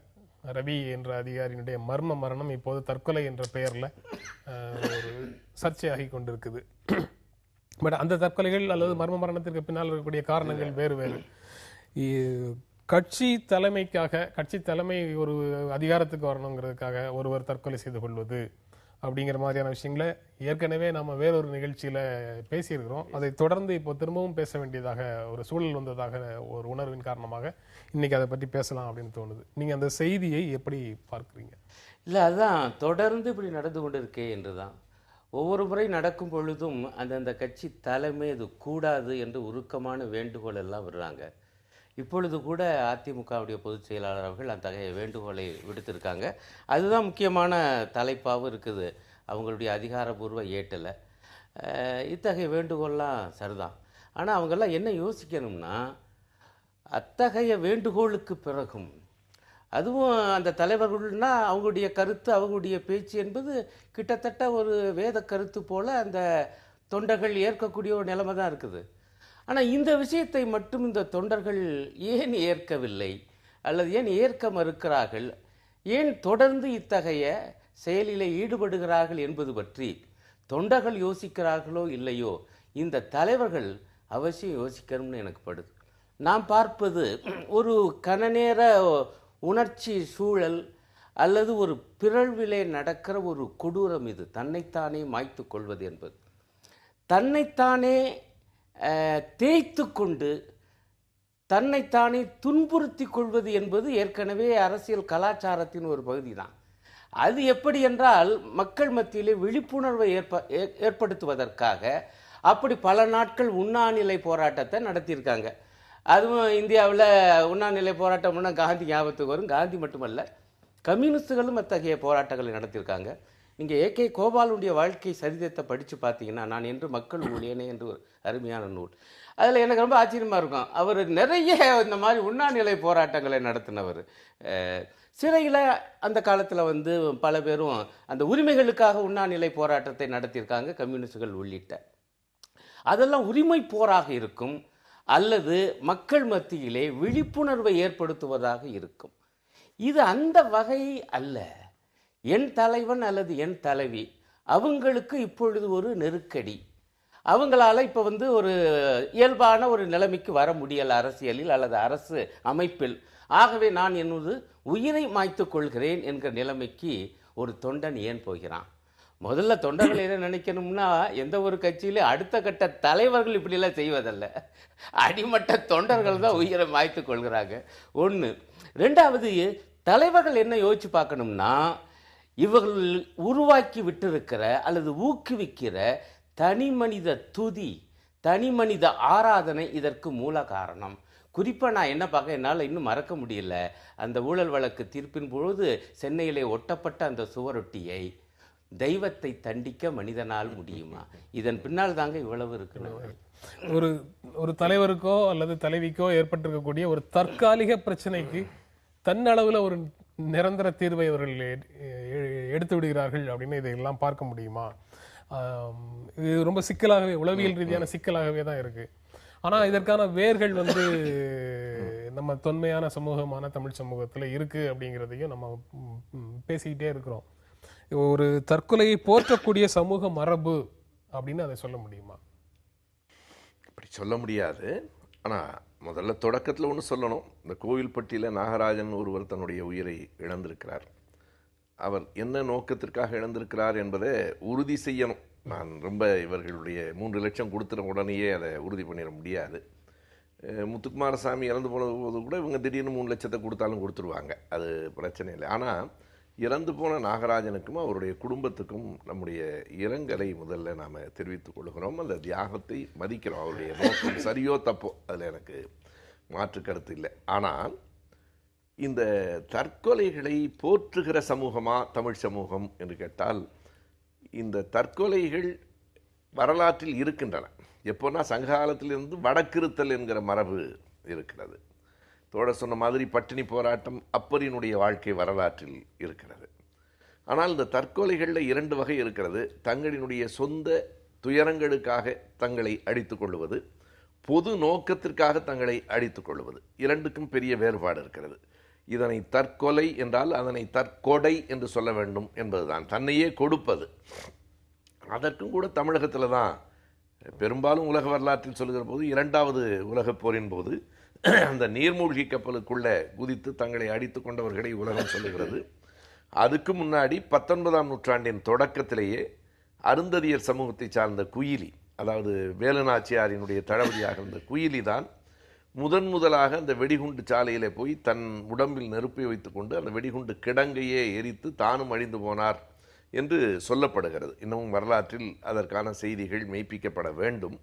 ரவி என்ற அதிகாரியினுடைய மர்ம மரணம் இப்போது தற்கொலை என்ற பெயர்ல ஒரு சர்ச்சையாகி கொண்டிருக்குது. பட் அந்த தற்கொலைகள் அல்லது மர்ம மரணத்திற்கு பின்னால் இருக்கக்கூடிய காரணங்கள் வேறு வேறு. கட்சி தலைமை ஒரு அதிகாரத்துக்கு வரணுங்கிறதுக்காக ஒருவர் தற்கொலை செய்து கொள்வது அப்படிங்கிற மாதிரியான விஷயங்களை ஏற்கனவே நம்ம வேறொரு நிகழ்ச்சியில பேசியிருக்கிறோம். அதை தொடர்ந்து இப்போ திரும்பவும் பேச வேண்டியதாக ஒரு சூழல் வந்ததாக ஒரு உணர்வின் காரணமாக இன்னைக்கு அதை பற்றி பேசலாம் அப்படின்னு தோணுது. நீங்க அந்த செய்தியை எப்படி பார்க்குறீங்க? இல்லை, அதுதான் தொடர்ந்து இப்படி நடந்து கொண்டு இருக்கே என்றுதான். ஒவ்வொரு முறை நடக்கும் பொழுதும் அந்தந்த கட்சி தலைமை இது கூடாது என்று உருக்கமான வேண்டுகோள் எல்லாம் விடுறாங்க. இப்பொழுது கூட அதிமுகவுடைய பொதுச் செயலாளர் அவர்கள் அத்தகைய வேண்டுகோளை விடுத்திருக்காங்க. அதுதான் முக்கியமான தலைப்பாகவும் இருக்குது. அவங்களுடைய அதிகாரபூர்வ ஏட்டில் இத்தகைய வேண்டுகோள்லாம் சரிதான். ஆனால் அவங்கெல்லாம் என்ன யோசிக்கணும்னா, அத்தகைய வேண்டுகோளுக்கு பிறகும் அதுவும் அந்த தலைவர்கள்னா அவங்களுடைய கருத்து, அவங்களுடைய பேச்சு என்பது கிட்டத்தட்ட ஒரு வேத கருத்து போல் அந்த தொண்டர்கள் ஏற்கக்கூடிய ஒரு நிலைமை தான் இருக்குது. ஆனால் இந்த விஷயத்தை மட்டும் இந்த தொண்டர்கள் ஏன் ஏற்கவில்லை அல்லது ஏன் ஏற்க மறுக்கிறார்கள், ஏன் தொடர்ந்து இத்தகைய செயலில் ஈடுபடுகிறார்கள் என்பது பற்றி தொண்டர்கள் யோசிக்கிறார்களோ இல்லையோ, இந்த தலைவர்கள் அவசியம் யோசிக்கணும்னு எனக்கு படுது. நாம் பார்ப்பது ஒரு கனநேர உணர்ச்சி சூழல் அல்லது ஒரு பிறழ்விலே நடக்கிற ஒரு கொடூரம். இது தன்னைத்தானே மாய்த்து கொள்வது என்பது, தன்னைத்தானே தேய்த்து கொண்டு தன்னைத்தானே துன்புறுத்தி கொள்வது என்பது ஏற்கனவே அரசியல் கலாச்சாரத்தின் ஒரு பகுதி தான். அது எப்படி என்றால், மக்கள் மத்தியிலே விழிப்புணர்வை ஏற்படுத்துவதற்காக அப்படி பல நாட்கள் உண்ணாநிலை போராட்டத்தை நடத்தியிருக்காங்க. அதுவும் இந்தியாவில் உண்ணாநிலை போராட்டம்னா காந்தி ஞாபகத்துக்கு வரும். காந்தி மட்டுமல்ல, கம்யூனிஸ்டுகளும் அத்தகைய போராட்டங்களை நடத்தியிருக்காங்க. நீங்கள் ஏகே கோபாலுடைய வாழ்க்கை சரிதத்தை படித்து பார்த்தீங்கன்னா, நான் என்று மக்கள் ஊழியனே என்று ஒரு அருமையான நூல், அதில் எனக்கு ரொம்ப ஆச்சரியமாக இருக்கும். அவர் நிறைய இந்த மாதிரி உண்ணாநிலை போராட்டங்களை நடத்தினவர். சிறையில் அந்த காலத்தில் பல பேரும் அந்த உரிமைகளுக்காக உண்ணாநிலை போராட்டத்தை நடத்தியிருக்காங்க, கம்யூனிஸ்டுகள் உள்ளிட்ட. அதெல்லாம் உரிமை போராக இருக்கும் அல்லது மக்கள் மத்தியிலே விழிப்புணர்வை ஏற்படுத்துவதாக இருக்கும். இது அந்த வகை அல்ல. என் தலைவன் அல்லது என் தலைவி அவங்களுக்கு இப்பொழுது ஒரு நெருக்கடி. அவங்களால இப்போ ஒரு இயல்பான ஒரு நிலைமைக்கு வர முடியல அரசியலில் அல்லது அரசு அமைப்பில். ஆகவே நான் என்னது உயிரை மாய்த்து கொள்கிறேன் என்கிற நிலைமைக்கு ஒரு தொண்டன் ஏன் போகிறான்? முதல்ல தொண்டர்கள் என்ன நினைக்கணும்னா, எந்த ஒரு கட்சியிலே அடுத்த கட்ட தலைவர்கள் இப்படிலாம் செய்வதல்ல, அடிமட்ட தொண்டர்கள் தான் உயிரை மாய்த்து கொள்கிறாங்க. ஒன்று. ரெண்டாவது, தலைவர்கள் என்ன யோசிச்சு பார்க்கணும்னா, இவர்கள் உருவாக்கி விட்டிருக்கிற அல்லது ஊக்குவிக்கிற தனி மனித துதி, தனி மனித ஆராதனை இதற்கு மூல காரணம். குறிப்பாக நான் என்ன பார்க்க என்னால் இன்னும் மறக்க முடியல, அந்த ஊழல் வழக்கு தீர்ப்பின் பொழுது சென்னையிலே ஒட்டப்பட்ட அந்த சுவரொட்டியை, தெய்வத்தை தண்டிக்க மனிதனால் முடியுமா? இதன் பின்னால் தாங்க இவ்வளவு இருக்கு. ஒரு தலைவருக்கோ அல்லது தலைவிக்கோ ஏற்பட்டிருக்கக்கூடிய ஒரு தற்காலிக பிரச்சனைக்கு தன்னளவில் ஒரு நிரந்தர தீர்வை அவர்கள் எடுத்து விடுகிறார்கள் அப்படின்னு இதையெல்லாம் பார்க்க முடியுமா? இது ரொம்ப சிக்கலாகவே, உளவியல் ரீதியான சிக்கலாகவே தான் இருக்கு. ஆனா இதற்கான வேர்கள் நம்ம தொன்மையான சமூகமான தமிழ் சமூகத்துல இருக்கு அப்படிங்கிறதையும் நம்ம பேசிக்கிட்டே இருக்கிறோம். ஒரு தற்கொலையை போற்றக்கூடிய சமூக மரபு அப்படின்னு அதை சொல்ல முடியுமா? அப்படி சொல்ல முடியாது. ஆனால் முதல்ல தொடக்கத்தில் ஒன்று சொல்லணும். இந்த கோவில்பட்டியில் நாகராஜன் ஒருவர் தன்னுடைய உயிரை இழந்திருக்கிறார். அவர் என்ன நோக்கத்திற்காக இழந்திருக்கிறார் என்பதை உறுதி செய்யணும். நான் ரொம்ப இவர்களுடைய 3 லட்சம் கொடுத்துற உடனேயே அதை உறுதி பண்ணிட முடியாது. முத்துக்குமாரசாமி இறந்து போனது போது கூட இவங்க திடீர்னு 3 லட்சத்தை கொடுத்தாலும் கொடுத்துருவாங்க, அது பிரச்சனை இல்லை. ஆனால் இறந்து போன நாகராஜனுக்கும் அவருடைய குடும்பத்துக்கும் நம்முடைய இரங்கலை முதல்ல நாம் தெரிவித்துக் கொள்கிறோம். அந்த தியாகத்தை மதிக்கிறோம். அவருடைய நோக்கம் சரியோ தப்போ அதில் எனக்கு மாற்று கருத்து இல்லை. ஆனால் இந்த தற்கொலைகளை போற்றுகிற சமூகமா தமிழ் சமூகம் என்று கேட்டால், இந்த தற்கொலைகள் வரலாற்றில் இருக்கின்றன. எப்போனா சங்க காலத்திலிருந்து வடக்கிருத்தல் என்கிற மரபு இருக்கிறது. தோழர் சொன்ன மாதிரி பட்டினி போராட்டம் அப்பரினுடைய வாழ்க்கை வரலாற்றில் இருக்கிறது. ஆனால் இந்த தற்கொலைகளில் 2 வகை இருக்கிறது. தங்களினுடைய சொந்த துயரங்களுக்காக தங்களை அடித்துக் கொள்வது, பொது நோக்கத்திற்காக தங்களை அடித்துக் கொள்வது. 2க்கும் பெரிய வேறுபாடு இருக்கிறது. இதனை தற்கொலை என்றால் அதனை தற்கொடை என்று சொல்ல வேண்டும் என்பதுதான், தன்னையே கொடுப்பது. அதற்கும் கூட தமிழகத்தில் தான் பெரும்பாலும் உலக வரலாற்றில் சொல்லுகிற போது 2வது உலகப் போரின் போது அந்த நீர்மூழ்கி கப்பலுக்குள்ளே குதித்து தங்களை அடித்து கொண்டவர்களை உலகம் சொல்லுகிறது. அதுக்கு முன்னாடி 19ஆம் நூற்றாண்டின் தொடக்கத்திலேயே அருந்ததியர் சமூகத்தை சார்ந்த குயிலி, அதாவது வேலுநாச்சியாரினுடைய தளபதியாக இருந்த குயிலி தான் முதலாக அந்த வெடிகுண்டு சாலையில் போய் தன் உடம்பில் நெருப்பை வைத்துக்கொண்டு அந்த வெடிகுண்டு கிடங்கையே எரித்து தானும் அழிந்து போனார் என்று சொல்லப்படுகிறது. இன்னமும் வரலாற்றில் அதற்கான செய்திகள் மெய்ப்பிக்கப்பட வேண்டும்.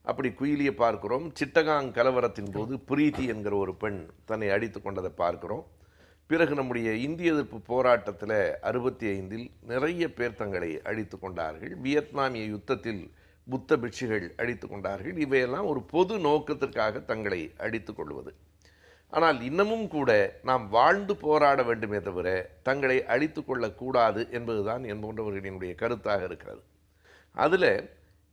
அப்படி குயிலியை பார்க்கிறோம். சிட்டகாங் கலவரத்தின் போது பிரீத்தி என்கிற ஒரு பெண் தன்னை அடித்து கொண்டதை பார்க்கிறோம். பிறகு நம்முடைய இந்திய எதிர்ப்பு போராட்டத்தில் 65இல் நிறைய பேர் தங்களை அழித்து கொண்டார்கள். வியட்நாமிய யுத்தத்தில் புத்த பிட்சுகள் அடித்து கொண்டார்கள். இவையெல்லாம் ஒரு பொது நோக்கத்திற்காக தங்களை அடித்து கொள்வது. ஆனால் இன்னமும் கூட நாம் வாழ்ந்து போராட வேண்டுமே தவிர தங்களை அழித்து கொள்ளக்கூடாது என்பதுதான் என் போன்றவர்களினுடைய கருத்தாக இருக்கிறது. அதில்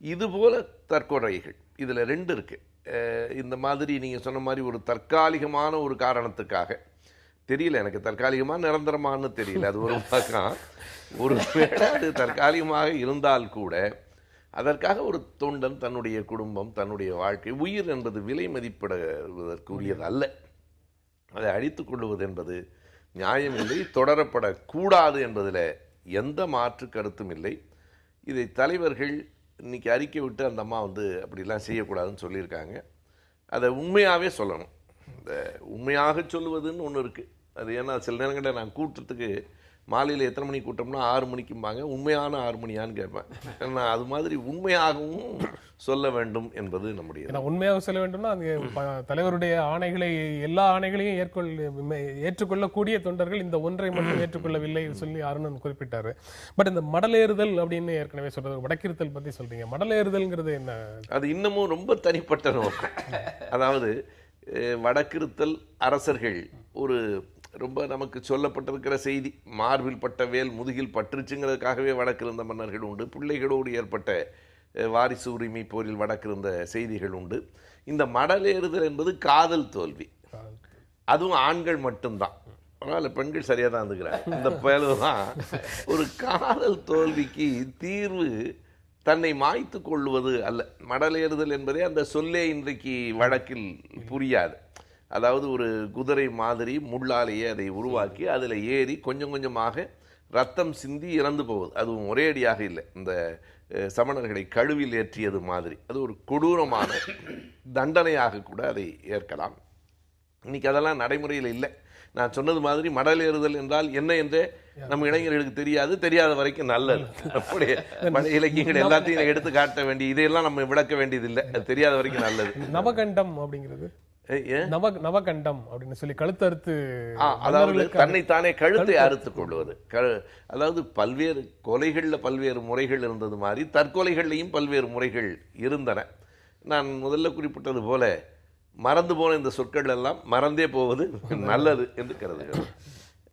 இதுபோல தற்கொலைகள் இதில் 2 இருக்குது. இந்த மாதிரி நீங்கள் சொன்ன மாதிரி ஒரு தற்காலிகமான ஒரு காரணத்துக்காக, தெரியல எனக்கு தற்காலிகமாக நிரந்தரமானு தெரியல, அது ஒரு பக்கம். ஒரு வேளை அது தற்காலிகமாக இருந்தால் கூட அதற்காக ஒரு தொண்டன் தன்னுடைய குடும்பம், தன்னுடைய வாழ்க்கை, உயிர் என்பது விலை மதிப்பிடுவதற்குரியது அல்ல. அதை அழித்து கொள்வது என்பது நியாயமில்லை, தொடரப்படக்கூடாது என்பதில் எந்த மாற்று கருத்தும் இல்லை. இதை தலைவர்கள் இன்னைக்கு அறிக்கை விட்டு அந்த அம்மா அப்படிலாம் செய்யக்கூடாதுன்னு சொல்லியிருக்காங்க. அதை உண்மையாகவே சொல்லணும். இந்த உண்மையாக சொல்லுவதுன்னு ஒன்று இருக்குது. அது ஏன்னா சில நேரங்களில் நான் கூட்டத்துக்கு மாலையில் எத்தனை மணிக்கு கூட்டம்னா 6 மணிக்கும்பாங்க. உண்மையான 6 மணியான்னு கேட்பேன். ஏன்னா அது மாதிரி உண்மையாகவும் சொல்ல வேண்டும் என்பது நம்முடைய. உண்மையாக சொல்ல வேண்டும்னா அந்த தலைவருடைய ஆணைகளை, எல்லா ஆணைகளையும் ஏற்றுக்கொள்ளக்கூடிய தொண்டர்கள் இந்த ஒன்றை மட்டும் ஏற்றுக்கொள்ளவில்லை சொல்லி அருணன் குறிப்பிட்டாரு. பட் இந்த மடலேறுதல் அப்படின்னு ஏற்கனவே சொல்றது, வடக்கிருத்தல் பத்தி சொல்றீங்க. மடலேறுதல்ங்கிறது என்ன? அது இன்னமும் ரொம்ப தனிப்பட்ட நோக்கம். அதாவது வடக்கிருத்தல் அரசர்கள் ஒரு ரொம்ப நமக்கு சொல்லப்பட்டிருக்கிற செய்தி, மார்பில் பட்ட வேல் முதுகில் பற்றுச்சுங்கிறதுக்காகவே வடக்கிருந்த மன்னர்கள் உண்டு. பிள்ளைகளோடு ஏற்பட்ட வாரிசு உரிமை போரில் வடக்கிருந்த செய்திகள் உண்டு. இந்த மடலேறுதல் என்பது காதல் தோல்வி, அதுவும் ஆண்கள் மட்டும்தான். அதனால் பெண்கள் சரியாக தான் இருந்துக்கிறாங்க. இந்த பயலுதான் ஒரு காதல் தோல்விக்கு தீர்வு தன்னை மாய்த்து கொள்வது அல்ல. மடலேறுதல் என்பதே அந்த சொல்லே இன்றைக்கு வழக்கில் புரியாது. அதாவது ஒரு குதிரை மாதிரி முள்ளாலேயே அதை உருவாக்கி அதில் ஏறி கொஞ்சம் கொஞ்சமாக ரத்தம் சிந்தி இறந்து போவது, அதுவும் ஒரே அடியாக இல்லை. இந்த சமணர்களை கழுவில் ஏற்றியது மாதிரி அது ஒரு கொடூரமான தண்டனையாக கூட அதை ஏற்கலாம். இன்னைக்கு அதெல்லாம் நடைமுறையில் இல்லை. நான் சொன்னது மாதிரி மடலேறுதல் என்றால் என்ன என்றே நம்ம இளைஞர்களுக்கு தெரியாத வரைக்கும் நல்லது. அப்படியே பழைய இலக்கியங்கள் எல்லாத்தையும் எடுத்து காட்ட வேண்டிய, இதையெல்லாம் நம்ம விளக்க வேண்டியதில்லை. தெரியாத வரைக்கும் நல்லது. நவகண்டம் அப்படிங்கிறது, நவகண்டம் அப்படின்னு சொல்லி கழுத்தறுத்து, அதாவது தன்னைத்தானே கழுத்தை அறுத்துக் கொள்வது. அதாவது பல்வேறு கொலைகள்ல பல்வேறு முறைகள் இருந்தது மாதிரி தற்கொலைகள்லையும் பல்வேறு முறைகள் இருந்தன. நான் முதல்ல குறிப்பிட்டது போல மறந்து போன இந்த சொற்கள் எல்லாம் மறந்தே போவது நல்லது என்று கருதுகிறேன்.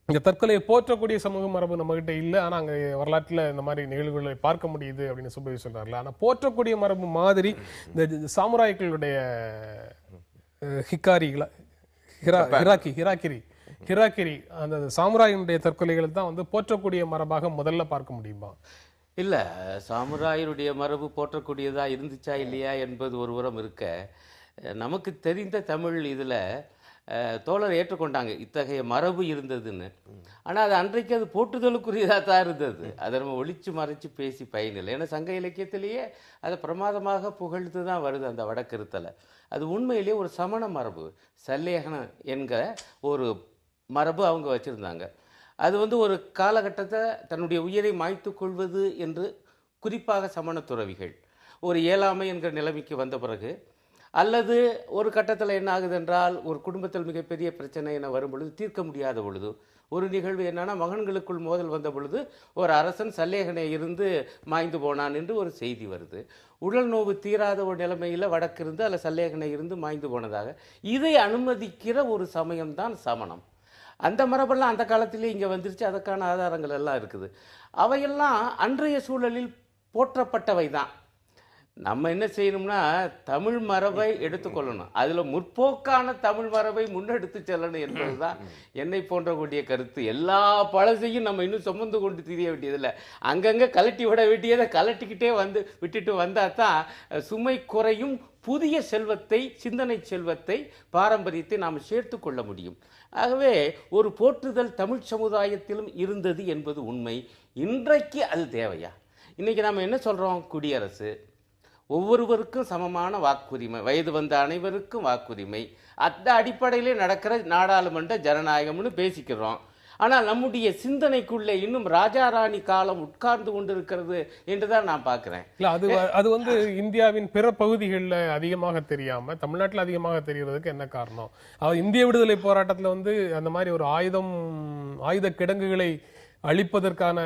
இந்த தற்கொலையை போற்றக்கூடிய சமூக மரபு நம்ம கிட்ட இல்லை. ஆனா அங்க வரலாற்றுல இந்த மாதிரி நிகழ்வுகளை பார்க்க முடியுது அப்படின்னு சுப்பவி சொல்றாருல. ஆனா போற்றக்கூடிய மரபு மாதிரி இந்த சாமுராய்களுடைய ஹிராக்கிரி அந்த சாமுராயினுடைய தற்கொலைகளை தான் போற்றக்கூடிய மரபாக முதல்ல பார்க்க முடியுமா? இல்லை, சாமுராயினுடைய மரபு போற்றக்கூடியதா இருந்துச்சா இல்லையா என்பது ஒருபுறம் இருக்க, நமக்கு தெரிந்த தமிழ் இதில் தோழர் ஏற்றுக்கொண்டாங்க இத்தகைய மரபு இருந்ததுன்னு. ஆனால் அது அன்றைக்கு அது போற்றுதலுக்குரியதாக தான் இருந்தது. அதை நம்ம ஒழிச்சு மறைச்சு பேசி பயனில்லை. ஏன்னா சங்க இலக்கியத்திலேயே அதை பிரமாதமாக புகழ்ந்து தான் வருது அந்த வடக்கிருத்தலை. அது உண்மையிலேயே ஒரு சமண மரபு, சல்லேகனம் என்கிற ஒரு மரபு அவங்க வச்சுருந்தாங்க. அது ஒரு காலகட்டத்தை தன்னுடைய உயிரை மாய்த்து கொள்வது என்று குறிப்பாக சமண துறவிகள் ஒரு இயலாமை என்கிற நிலைமைக்கு வந்த பிறகு, அல்லது ஒரு கட்டத்தில் என்ன ஆகுது என்றால் ஒரு குடும்பத்தில் மிகப்பெரிய பிரச்சனை என வரும் பொழுது, தீர்க்க முடியாத பொழுது, ஒரு நிகழ்வு என்னன்னா மகன்களுக்குள் மோதல் வந்த பொழுது ஒரு அரசன் சல்லேகனை இருந்து மாய்ந்து போனான் என்று ஒரு செய்தி வருது. உடல் நோவு தீராத ஒரு நிலைமையில் வடக்கிருந்து அல்ல சல்லேகனை இருந்து மாய்ந்து போனதாக இதை அனுமதிக்கிற ஒரு சமயம்தான் சமணம். அந்த மரபெல்லாம் அந்த காலத்திலே இங்கே வந்துருச்சு. அதற்கான ஆதாரங்கள் எல்லாம் இருக்குது. அவையெல்லாம் அன்றைய சூழலில் போற்றப்பட்டவை தான். நம்ம என்ன செய்யணும்னா தமிழ் மரபை எடுத்துக்கொள்ளணும், அதில் முற்போக்கான தமிழ் மரபை முன்னெடுத்து செல்லணும் என்பது தான் என்னை போன்ற கூடிய கருத்து. எல்லா பழசையும் நம்ம இன்னும் சுமந்து கொண்டு திரிய வேண்டியதில்லை. அங்கங்கே கலட்டி விட வேண்டியதை கலட்டிக்கிட்டே விட்டுட்டு வந்தால் தான் சுமை குறையும். புதிய செல்வத்தை, சிந்தனை செல்வத்தை, பாரம்பரியத்தை நாம் சேர்த்து கொள்ள முடியும். ஆகவே ஒரு போற்றுதல் தமிழ் சமுதாயத்திலும் இருந்தது என்பது உண்மை. இன்றைக்கு அது தேவையா? இன்றைக்கி நம்ம என்ன சொல்கிறோம்? குடியரசு, ஒவ்வொருவருக்கும் சமமான வாக்குரிமை, வயது வந்த அனைவருக்கும் வாக்குரிமை, அந்த அடிப்படையிலே நடக்கிற நாடாளுமன்ற ஜனநாயகம்னு பேசிக்கிறோம். ஆனால் நம்முடைய சிந்தனைக்குள்ளே இன்னும் ராஜாராணி காலம் உட்கார்ந்து கொண்டிருக்கிறது என்றுதான் நான் பார்க்கிறேன். இல்ல அது இந்தியாவின் பிற பகுதிகளில் அதிகமாக தெரியாம தமிழ்நாட்டில் அதிகமாக தெரியறதுக்கு என்ன காரணம்? இந்திய விடுதலை போராட்டத்தில் அந்த மாதிரி ஒரு ஆயுத கிடங்குகளை அழிப்பதற்கான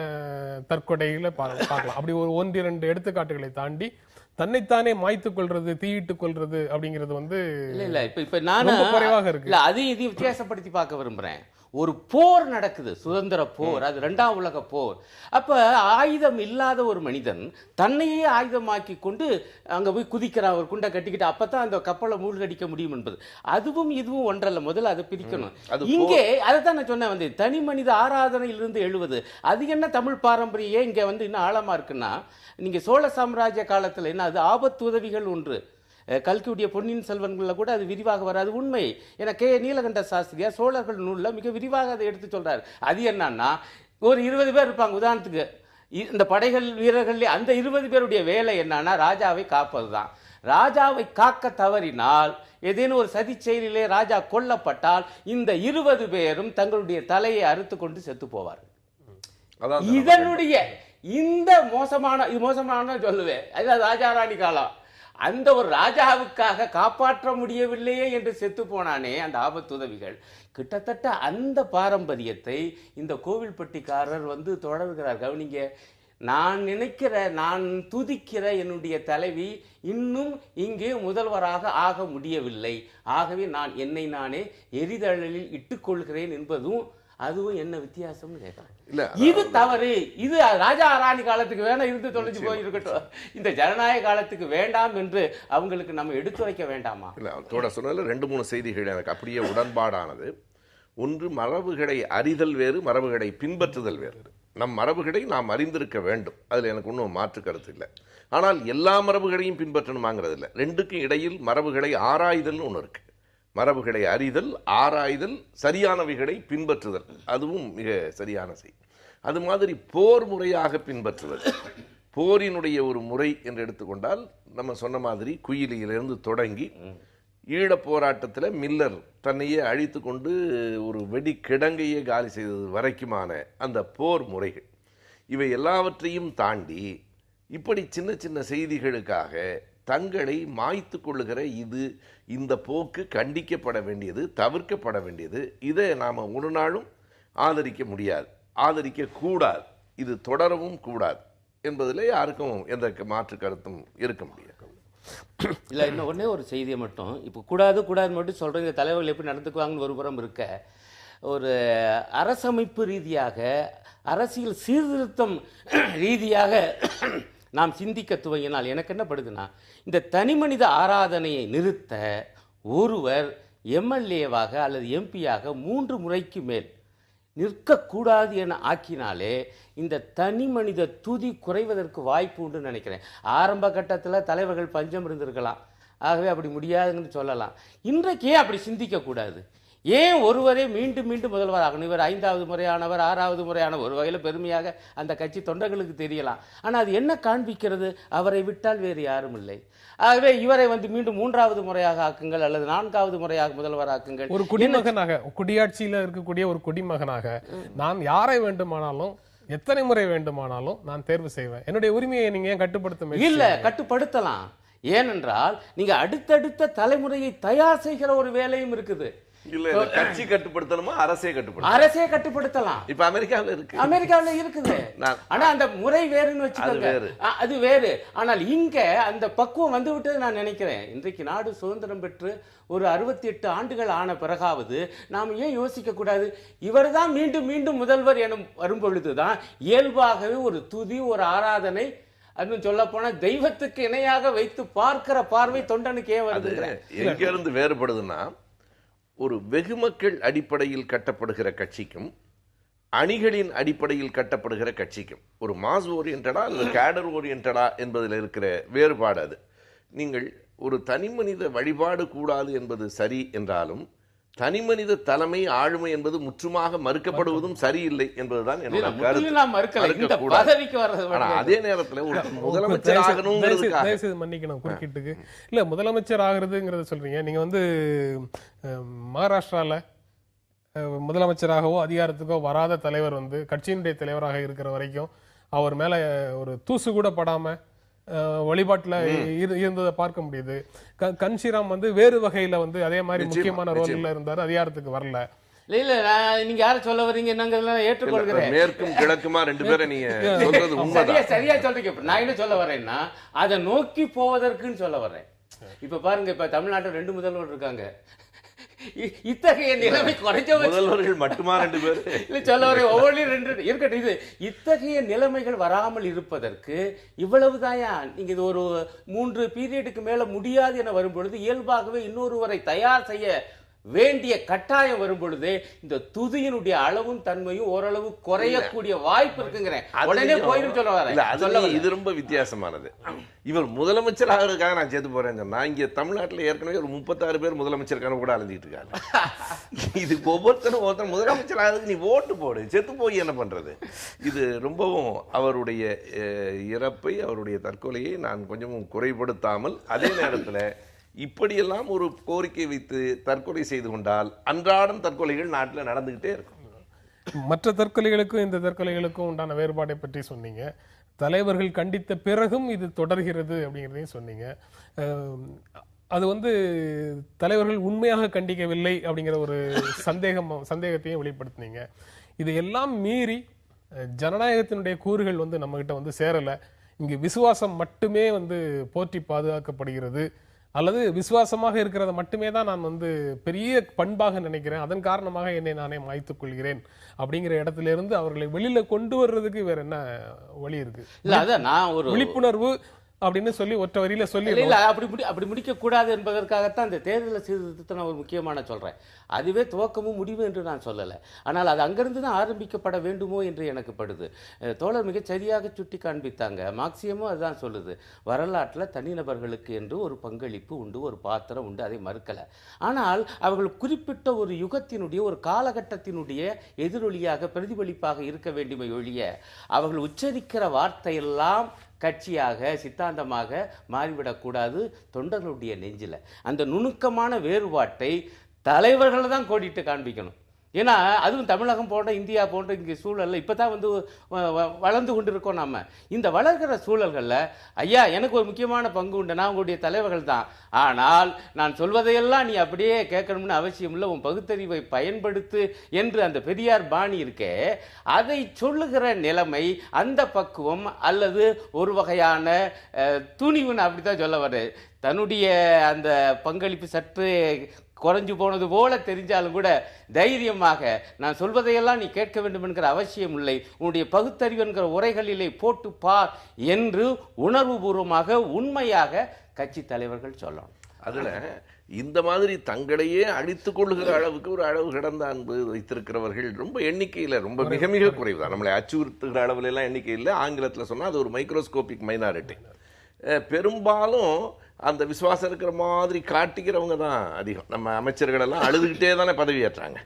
தற்கொலைகளை பார்க்கலாம். அப்படி ஒரு 1-2 எடுத்துக்காட்டுகளை தாண்டி தன்னைத்தானே மாய்த்துக் கொள்றது, தீயிட்டுக் கொள்றது அப்படிங்கிறது இல்ல இப்ப நான் குறைவாக இருக்கு. இல்ல அது இது வித்தியாசப்படுத்தி பார்க்க விரும்புறேன். ஒரு போர் நடக்குது, சுதந்திர போர், அது 2ஆம் உலக போர். அப்ப ஆயுதம் இல்லாத ஒரு மனிதன் தன்னையே ஆயுதமாக்கி கொண்டு அங்க போய் குதிக்கிறான், ஒரு குண்டை கட்டிக்கிட்டு. அப்பதான் அந்த கப்பலை மூழ்கடிக்க முடியும் என்பது. அதுவும் இதுவும் ஒன்றல்ல. முதல்ல அதை பிரிக்கணும். இங்கே அதைத்தான் நான் சொன்னேன், தனி மனித ஆராதனையிலிருந்து எழுவது. அது என்ன தமிழ் பாரம்பரியம் இங்க இன்னும் ஆழமா இருக்குன்னா, நீங்க சோழ சாம்ராஜ்ய காலத்துல என்ன அது ஆபத்து உதவிகள் ஒன்று. கல்கியுடைய பொன்னியின் செல்வன்களில் கூட அது விரிவாக வராது. உண்மை. ஏன்னா நீலகண்ட சாஸ்திரியார் சோழர்கள் நூலில் மிக விரிவாக அதை எடுத்து சொல்றாரு. அது என்னன்னா, ஒரு 20 பேர் இருப்பாங்க உதாரணத்துக்கு. இந்த படைகள் வீரர்கள் அந்த 20 பேருடைய வேலை என்னன்னா ராஜாவை காப்பது தான். ராஜாவை காக்க தவறினால், ஏதேனும் ஒரு சதி செயலிலே ராஜா கொல்லப்பட்டால், இந்த 20 பேரும் தங்களுடைய தலையை அறுத்து கொண்டு செத்து போவார்கள். இதனுடைய இந்த மோசமான சொல்லுவேன். அதாவது ராஜாராணி காலம். அந்த ஒரு ராஜாவுக்காக காப்பாற்ற முடியவில்லையே என்று செத்து போனானே அந்த ஆபத்துதவிகள். கிட்டத்தட்ட அந்த பாரம்பரியத்தை இந்த கோவில்பட்டிக்காரர் தொடர்கிறார். கவனிங்க, நான் துதிக்கிற என்னுடைய தலைவி இன்னும் இங்கே முதல்வராக ஆக முடியவில்லை. ஆகவே நான் என்னை நானே எரிதழலில் இட்டுக்கொள்கிறேன் என்பதும் அதுவும் என்ன வித்தியாசம்னு கேட்கறேன். இது தவறு. இது ராஜா ராணி காலத்துக்கு வேணா இருந்து தொலைஞ்சு போயிருக்கட்டும், இந்த ஜனநாயக காலத்துக்கு வேண்டாம் என்று அவங்களுக்கு நம்ம எடுத்துரைக்க வேண்டாமா? இல்ல, தோட சொன்னதுல 2-3 செய்திகள் எனக்கு அப்படியே உடன்பாடானது. ஒன்று, மரபுகளை அறிதல் வேறு, மரபுகளை பின்பற்றுதல் வேறு. நம் மரபுகளை நாம் அறிந்திருக்க வேண்டும், அதுல எனக்கு ஒன்றும் மாற்று கருத்து இல்லை. ஆனால் எல்லா மரபுகளையும் பின்பற்றணுமாங்கிறது இல்லை. ரெண்டுக்கும் இடையில் மரபுகளை ஆராய்தல் ஒன்று இருக்கு. மரபுகளை அறிதல், ஆராய்தல், சரியானவைகளை பின்பற்றுதல், அதுவும் மிக சரியான செய். அது மாதிரி போர் முறையாக பின்பற்றுதல், போரினுடைய ஒரு முறை என்று எடுத்துக்கொண்டால், நம்ம சொன்ன மாதிரி குயிலியிலிருந்து தொடங்கி ஈழப் போராட்டத்தில் மில்லர் தன்னையே அழித்து கொண்டு ஒரு வெடி கிடங்கையே காலி செய்தது வரைக்குமான அந்த போர் முறைகள், இவை எல்லாவற்றையும் தாண்டி இப்படி சின்ன சின்ன செய்திகளுக்காக தங்களை மாய்த்து கொள்ளுகிற இந்த போக்கு கண்டிக்கப்பட வேண்டியது, தவிர்க்கப்பட வேண்டியது. இதை நாம் ஒரு நாளும் ஆதரிக்க முடியாது, ஆதரிக்க கூடாது, இது தொடரவும் கூடாது என்பதில் யாருக்கும் எந்த மாற்று கருத்தும் இருக்க முடியாது. இல்லை, இன்னும் ஒன்றே ஒரு செய்தியை மட்டும், இப்போ கூடாதுன்னு மட்டும் சொல்கிறேன். இந்த தலைவர்கள் எப்படி நடந்துக்குவாங்கன்னு ஒரு புறம் இருக்க, ஒரு அரசமைப்பு ரீதியாக, அரசியல் சீர்திருத்தம் ரீதியாக நாம் சிந்திக்க துவங்கினால் எனக்கு என்ன படுதுன்னா, இந்த தனி மனித ஆராதனையை நிறுத்த ஒருவர் எம்எல்ஏவாக அல்லது எம்பியாக 3 முறைக்கு மேல் நிற்கக்கூடாது என ஆக்கினாலே இந்த தனி மனித துதி குறைவதற்கு வாய்ப்பு உண்டு நினைக்கிறேன். ஆரம்ப கட்டத்தில் தலைவர்கள் பஞ்சம் இருந்திருக்கலாம், ஆகவே அப்படி முடியாதுன்னு சொல்லலாம். இன்றைக்கே அப்படி சிந்திக்கக்கூடாது. ஏன் ஒருவரே மீண்டும் மீண்டும் முதல்வராகணும்? இவர் 5வது முறையானவர், 6வது முறையானவர். ஒரு வகையில் பெருமையாக அந்த கட்சி தொண்டர்களுக்கு தெரியலாம். ஆனால் அது என்ன காண்பிக்கிறது? அவரை விட்டால் வேறு யாரும் இல்லை. ஆகவே இவரை மீண்டும் 3வது முறையாக ஆக்குங்கள் அல்லது 4வது முறையாக முதல்வராக்குங்கள். ஒரு குடிமகனாக, குடியாட்சியில இருக்கக்கூடிய ஒரு குடிமகனாக நான் யாரை வேண்டுமானாலும் எத்தனை முறை வேண்டுமானாலும் நான் தேர்வு செய்வேன். என்னுடைய உரிமையை நீங்க ஏன் கட்டுப்படுத்த இல்ல? கட்டுப்படுத்தலாம். ஏனென்றால் நீங்க அடுத்தடுத்த தலைமுறையை தயார் செய்கிற ஒரு வேலையும் இருக்குது. இல்ல, கட்சி கட்டுப்படுத்தணுமா அரசே கட்டுப்படுத்தணும்? அரசே கட்டுப்படுத்தலாம். இப்ப அமெரிக்காவில் இருக்கு, அமெரிக்காவில் இருக்குது. ஆனா அந்த முறை வேறுன்னு வச்சுக்கோங்க, அது வேறு. ஆனால் இங்க அந்த பக்குவம் வந்து விட்டது நான் நினைக்கிறேன். இன்றைக்கு நாடு சுதந்திரம் பெற்று ஒரு 68 ஆண்டுகள் ஆன பிறகாவது நாம் ஏன் யோசிக்க கூடாது? இவர் தான் மீண்டும் மீண்டும் முதல்வர் எனும் வரும் பொழுதுதான் இயல்பாகவே ஒரு துதி, ஒரு ஆராதனை, அதுவும் சொல்ல போனா தெய்வத்துக்கு இணையாக வைத்து பார்க்கிற பார்வை தொண்டனுக்கு ஏன் வருது? எங்க இருந்து வேறுபடுதுன்னா, ஒரு வெகுமக்கள் அடிப்படையில் கட்டப்படுகிற கட்சிக்கும் அணிகளின் அடிப்படையில் கட்டப்படுகிற கட்சிக்கும் ஒரு மாஸ் ஓரியன்டா அல்லது கேடர் ஓரியன்டா என்பதில் இருக்கிற வேறுபாடு அது. நீங்கள் ஒரு தனிமனித வழிபாடு கூடாது என்பது சரி என்றாலும் தனிமனித தலைமை ஆளுமை என்பது முற்றுமாக மறுக்கப்படுவதும் சரியில்லை என்பதுதான் என்னோட கருத்து. அதே நேரத்தில் ஒரு முதலமைச்சர் ஆகணும்ங்கிறது, மன்னிக்கணும் குறுக்கிட்டுக்கு, இல்ல முதலமைச்சர் ஆகிறதுங்கிறத சொல்றீங்க. நீங்க மகாராஷ்டிரால முதலமைச்சராகவோ அதிகாரத்துக்கோ வராத தலைவர் கட்சியினுடைய தலைவராக இருக்கிற வரைக்கும் அவர் மேல ஒரு தூசு கூட படாம வழிபாட்டுல இருந்ததை பார்க்க முடியுது. கன்ஷிராம் வேறு வகையில அதே மாதிரி முக்கியமான ரோல்ல இருந்தாரு, அதிகாரத்துக்கு வரல. இல்ல நீங்க யார சொல்ல வரீங்க? ஏற்றுக்கொள்கிறேன். மேற்கும் கிழக்குமா 2 பேரும் நீங்க சொல்றது உண்மைதான், சரியா சொல்றீங்க. நான் என்ன சொல்ல வரேன்னா, அதை நோக்கி போவதற்குன்னு சொல்ல வரேன். இப்ப பாருங்க, இப்ப தமிழ்நாட்டில் 2 முதல்வர் இருக்காங்க. இத்தகைய நிலைமை குறைஞ்ச முதல்வர்கள் மட்டுமா 2 பேர் இல்ல சொல்ல வர ஒவ்வொரு 2 இருக்கட்டும். இது இத்தகைய நிலைமைகள் வராமல் இருப்பதற்கு இவ்வளவுதாயா? நீங்க இது ஒரு 3 பீரியடுக்கு மேல முடியாது என வரும்பொழுது இயல்பாகவே இன்னொருவரை தயார் செய்ய வேண்டிய கட்டாயம் வரும் பொழுது இந்த துதியினுடைய அளவும் தன்மையும் ஓரளவு குறையக்கூடிய வாய்ப்பு இருக்குங்கிறேன். உடனே போயிடும் சொல்ல வரேன். இது ரொம்ப வித்தியாசமானது. இவர் முதலமைச்சர் ஆகிறதுக்காக நான் சேர்த்து போறேன் சொன்னா, இங்க தமிழ்நாட்டில் ஏற்கனவே ஒரு 36 பேர் முதலமைச்சருக்கான கூட அலைஞ்சிட்டு இருக்காங்க. இது ஒவ்வொருத்தரும் முதலமைச்சர் ஆகிறதுக்கு நீ ஓட்டு போடு, செத்து போய் என்ன பண்றது? இது ரொம்பவும் அவருடைய இறப்பை, அவருடைய தற்கொலையை நான் கொஞ்சமும் குறைபடுத்தாமல், அதே நேரத்தில் இப்படியெல்லாம் ஒரு கோரிக்கை வைத்து தற்கொலை செய்து கொண்டால் அன்றாடம் தற்கொலைகள் நாட்டில் நடந்துகிட்டே இருக்கும். மற்ற தற்கொலைகளுக்கும் இந்த தற்கொலைகளுக்கும் உண்டான வேறுபாட்டை பற்றி சொன்னீங்க. தலைவர்கள் கண்டித்த பிறகும் இது தொடர்கிறது அப்படிங்கிறதையும் சொன்னீங்க. அது தலைவர்கள் உண்மையாக கண்டிக்கவில்லை அப்படிங்கிற ஒரு சந்தேகத்தையும் வெளிப்படுத்தினீங்க. இதையெல்லாம் மீறி ஜனநாயகத்தினுடைய கூறுகள் நம்ம கிட்ட சேரல. இங்கு விசுவாசம் மட்டுமே போற்றி பாதுகாக்கப்படுகிறது, அல்லது விசுவாசமாக இருக்கிறத மட்டுமே தான் நான் பெரிய பண்பாக நினைக்கிறேன், அதன் காரணமாக என்னை நானே மாய்த்துக் கொள்கிறேன் அப்படிங்கிற இடத்துல இருந்து அவர்களை வெளியில கொண்டு வர்றதுக்கு வேற என்ன வழி இருக்கு? இல்ல அதான் நான் ஒரு விழிப்புணர்வு அப்படின்னு சொல்லி ஒற்றை வரியில சொல்லி அப்படி முடிக்க கூடாது என்பதற்காகத்தான் இந்த தேர்தல் சீர்திருத்தத்தை நான் ஒரு முக்கியமான சொல்றேன். அதுவே துவக்கமும் முடிவு என்று நான் சொல்லலை. ஆனால் அது அங்கிருந்து தான் ஆரம்பிக்கப்பட வேண்டுமோ என்று எனக்கு படுது. தோழர் மிக சரியாக சுட்டி காண்பித்தாங்க. மார்க்சியமும் அதுதான் சொல்லுது. வரலாற்றில் தனிநபர்களுக்கு என்று ஒரு பங்களிப்பு உண்டு, ஒரு பாத்திரம் உண்டு, அதை மறுக்கலை. ஆனால் அவர்கள் குறிப்பிட்ட ஒரு யுகத்தினுடைய, ஒரு காலகட்டத்தினுடைய எதிரொலியாக, பிரதிபலிப்பாக இருக்க வேண்டுமே ஒழிய அவர்கள் உச்சரிக்கிற வார்த்தையெல்லாம் கட்சியாக, சித்தாந்தமாக மாறிவிடக்கூடாது. தொண்டர்களுடைய நெஞ்சில் அந்த நுணுக்கமான வேறுபாட்டை தலைவர்கள் தான் கோடிட்டு காண்பிக்கணும். ஏன்னா அதுவும் தமிழகம் போன்ற, இந்தியா போன்ற இங்கே சூழலில் இப்போ தான் வளர்ந்து கொண்டு இருக்கோம். நம்ம இந்த வளர்கிற சூழல்களில் ஐயா எனக்கு ஒரு முக்கியமான பங்கு உண்டு, நான் உங்களுடைய தலைவர்கள் தான், ஆனால் நான் சொல்வதையெல்லாம் நீ அப்படியே கேட்கணும்னு அவசியம் இல்லை, உன் பகுத்தறிவை பயன்படுத்து என்று அந்த பெரியார் பாணி இருக்கே, அதை சொல்லுகிற நிலைமை, அந்த பக்குவம் அல்லது ஒரு வகையான துணிவுன்னு அப்படி தான் சொல்ல வர்றது. தன்னுடைய அந்த பங்களிப்பு சற்று குறைஞ்சு போனது போல தெரிஞ்சாலும் கூட தைரியமாக நான் சொல்வதையெல்லாம் நீ கேட்க வேண்டும் என்கிற அவசியம் இல்லை, உன்னுடைய பகுத்தறிவு என்கிற உரைகளிலே போட்டு பார் என்று உணர்வுபூர்வமாக உண்மையாக கட்சி தலைவர்கள் சொல்லணும். அதுல இந்த மாதிரி தங்களையே அழித்துக் கொள்ளுகிற அளவுக்கு ஒரு அளவு கடந்த அன்பு வைத்திருக்கிறவர்கள் ரொம்ப எண்ணிக்கையில் ரொம்ப மிக மிக குறைவுதான். நம்மளை அச்சுறுத்துகிற அளவுல எல்லாம் எண்ணிக்கை இல்லை. ஆங்கிலத்தில் சொன்னால் அது ஒரு மைக்ரோஸ்கோபிக் மைனாரிட்டி. பெரும்பாலும் அந்த விசுவாசம் இருக்கிற மாதிரி காட்டிக்கிறவங்க தான் அதிகம். நம்ம அமைச்சர்கள் எல்லாம் அழுதுகிட்டே தானே பதவி ஏற்றாங்க.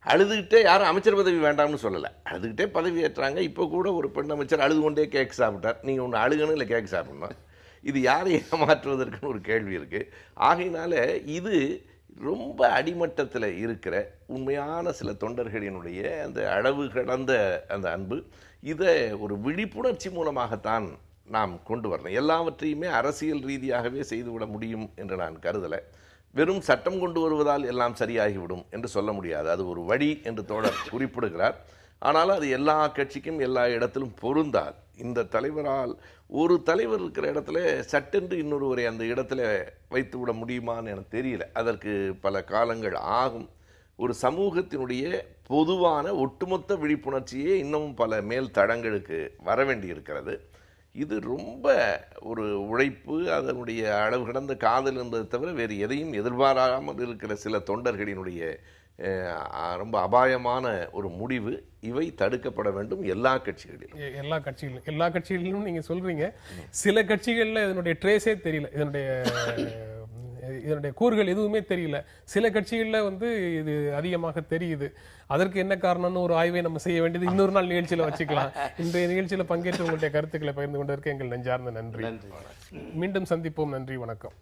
அழுதுகிட்டே யாரும் அமைச்சர் பதவி வேண்டாம்னு சொல்லலை, அழுதுகிட்டே பதவி ஏற்றாங்க. இப்போ கூட ஒரு பெண் அமைச்சர் அழுது கொண்டே கேக் சாப்பிட்டார். நீங்கள் ஒன்று அழுகணும் இல்லை கேக் சாப்பிடணும். இது யாரை ஏமாற்றுவதற்குன்னு ஒரு கேள்வி இருக்குது. ஆகையினால இது ரொம்ப அடிமட்டத்தில் இருக்கிற உண்மையான சில தொண்டர்களினுடைய அந்த அளவு கடந்த அந்த அன்பு, இதை ஒரு விழிப்புணர்ச்சி மூலமாகத்தான் நாம் கொண்டு வரணும். எல்லாவற்றையுமே அரசியல் ரீதியாகவே செய்துவிட முடியும் என்று நான் கருதலை. வெறும் சட்டம் கொண்டு வருவதால் எல்லாம் சரியாகிவிடும் என்று சொல்ல முடியாது. அது ஒரு வழி என்று தோழர் குறிப்பிடுகிறார். ஆனாலும் அது எல்லா கட்சிக்கும் எல்லா இடத்திலும் பொருந்தால். இந்த தலைவரால் ஒரு தலைவர் இருக்கிற இடத்துல சட்டென்று இன்னொருவரை அந்த இடத்துல வைத்து விட முடியுமான்னு எனக்கு தெரியல. அதற்கு பல காலங்கள் ஆகும். ஒரு சமூகத்தினுடைய பொதுவான ஒட்டுமொத்த விழிப்புணர்ச்சியே இன்னமும் பல மேல் தடங்களுக்கு வர வேண்டி இருக்கிறது. இது ரொம்ப ஒரு உழைப்பு, அதனுடைய அளவு கடந்த காதல் என்பதை தவிர வேறு எதையும் எதிர்பாராமல் இருக்கிற சில தொண்டர்களினுடைய ரொம்ப அபாயமான ஒரு முடிவு. இவை தடுக்கப்பட வேண்டும் எல்லா கட்சிகளிலும். எல்லா கட்சிகளிலும் நீங்க சொல்றீங்க. சில கட்சிகள்ல இதனுடைய ட்ரேஸே தெரியல, இதனுடைய கூறுகள் எதுவுமே தெரியல. சில கட்சிகள்ல இது அதிகமாக தெரியுது. அதற்கு என்ன காரணம்னு ஒரு ஆய்வை நம்ம செய்ய வேண்டியது இன்னொரு நாள் நிகழ்ச்சியில வச்சுக்கலாம். இன்றைய நிகழ்ச்சியில பங்கேற்று உங்களுடைய கருத்துக்களை பகிர்ந்து கொண்டிருக்க எங்கள் நெஞ்சார்ந்த நன்றி. மீண்டும் சந்திப்போம். நன்றி, வணக்கம்.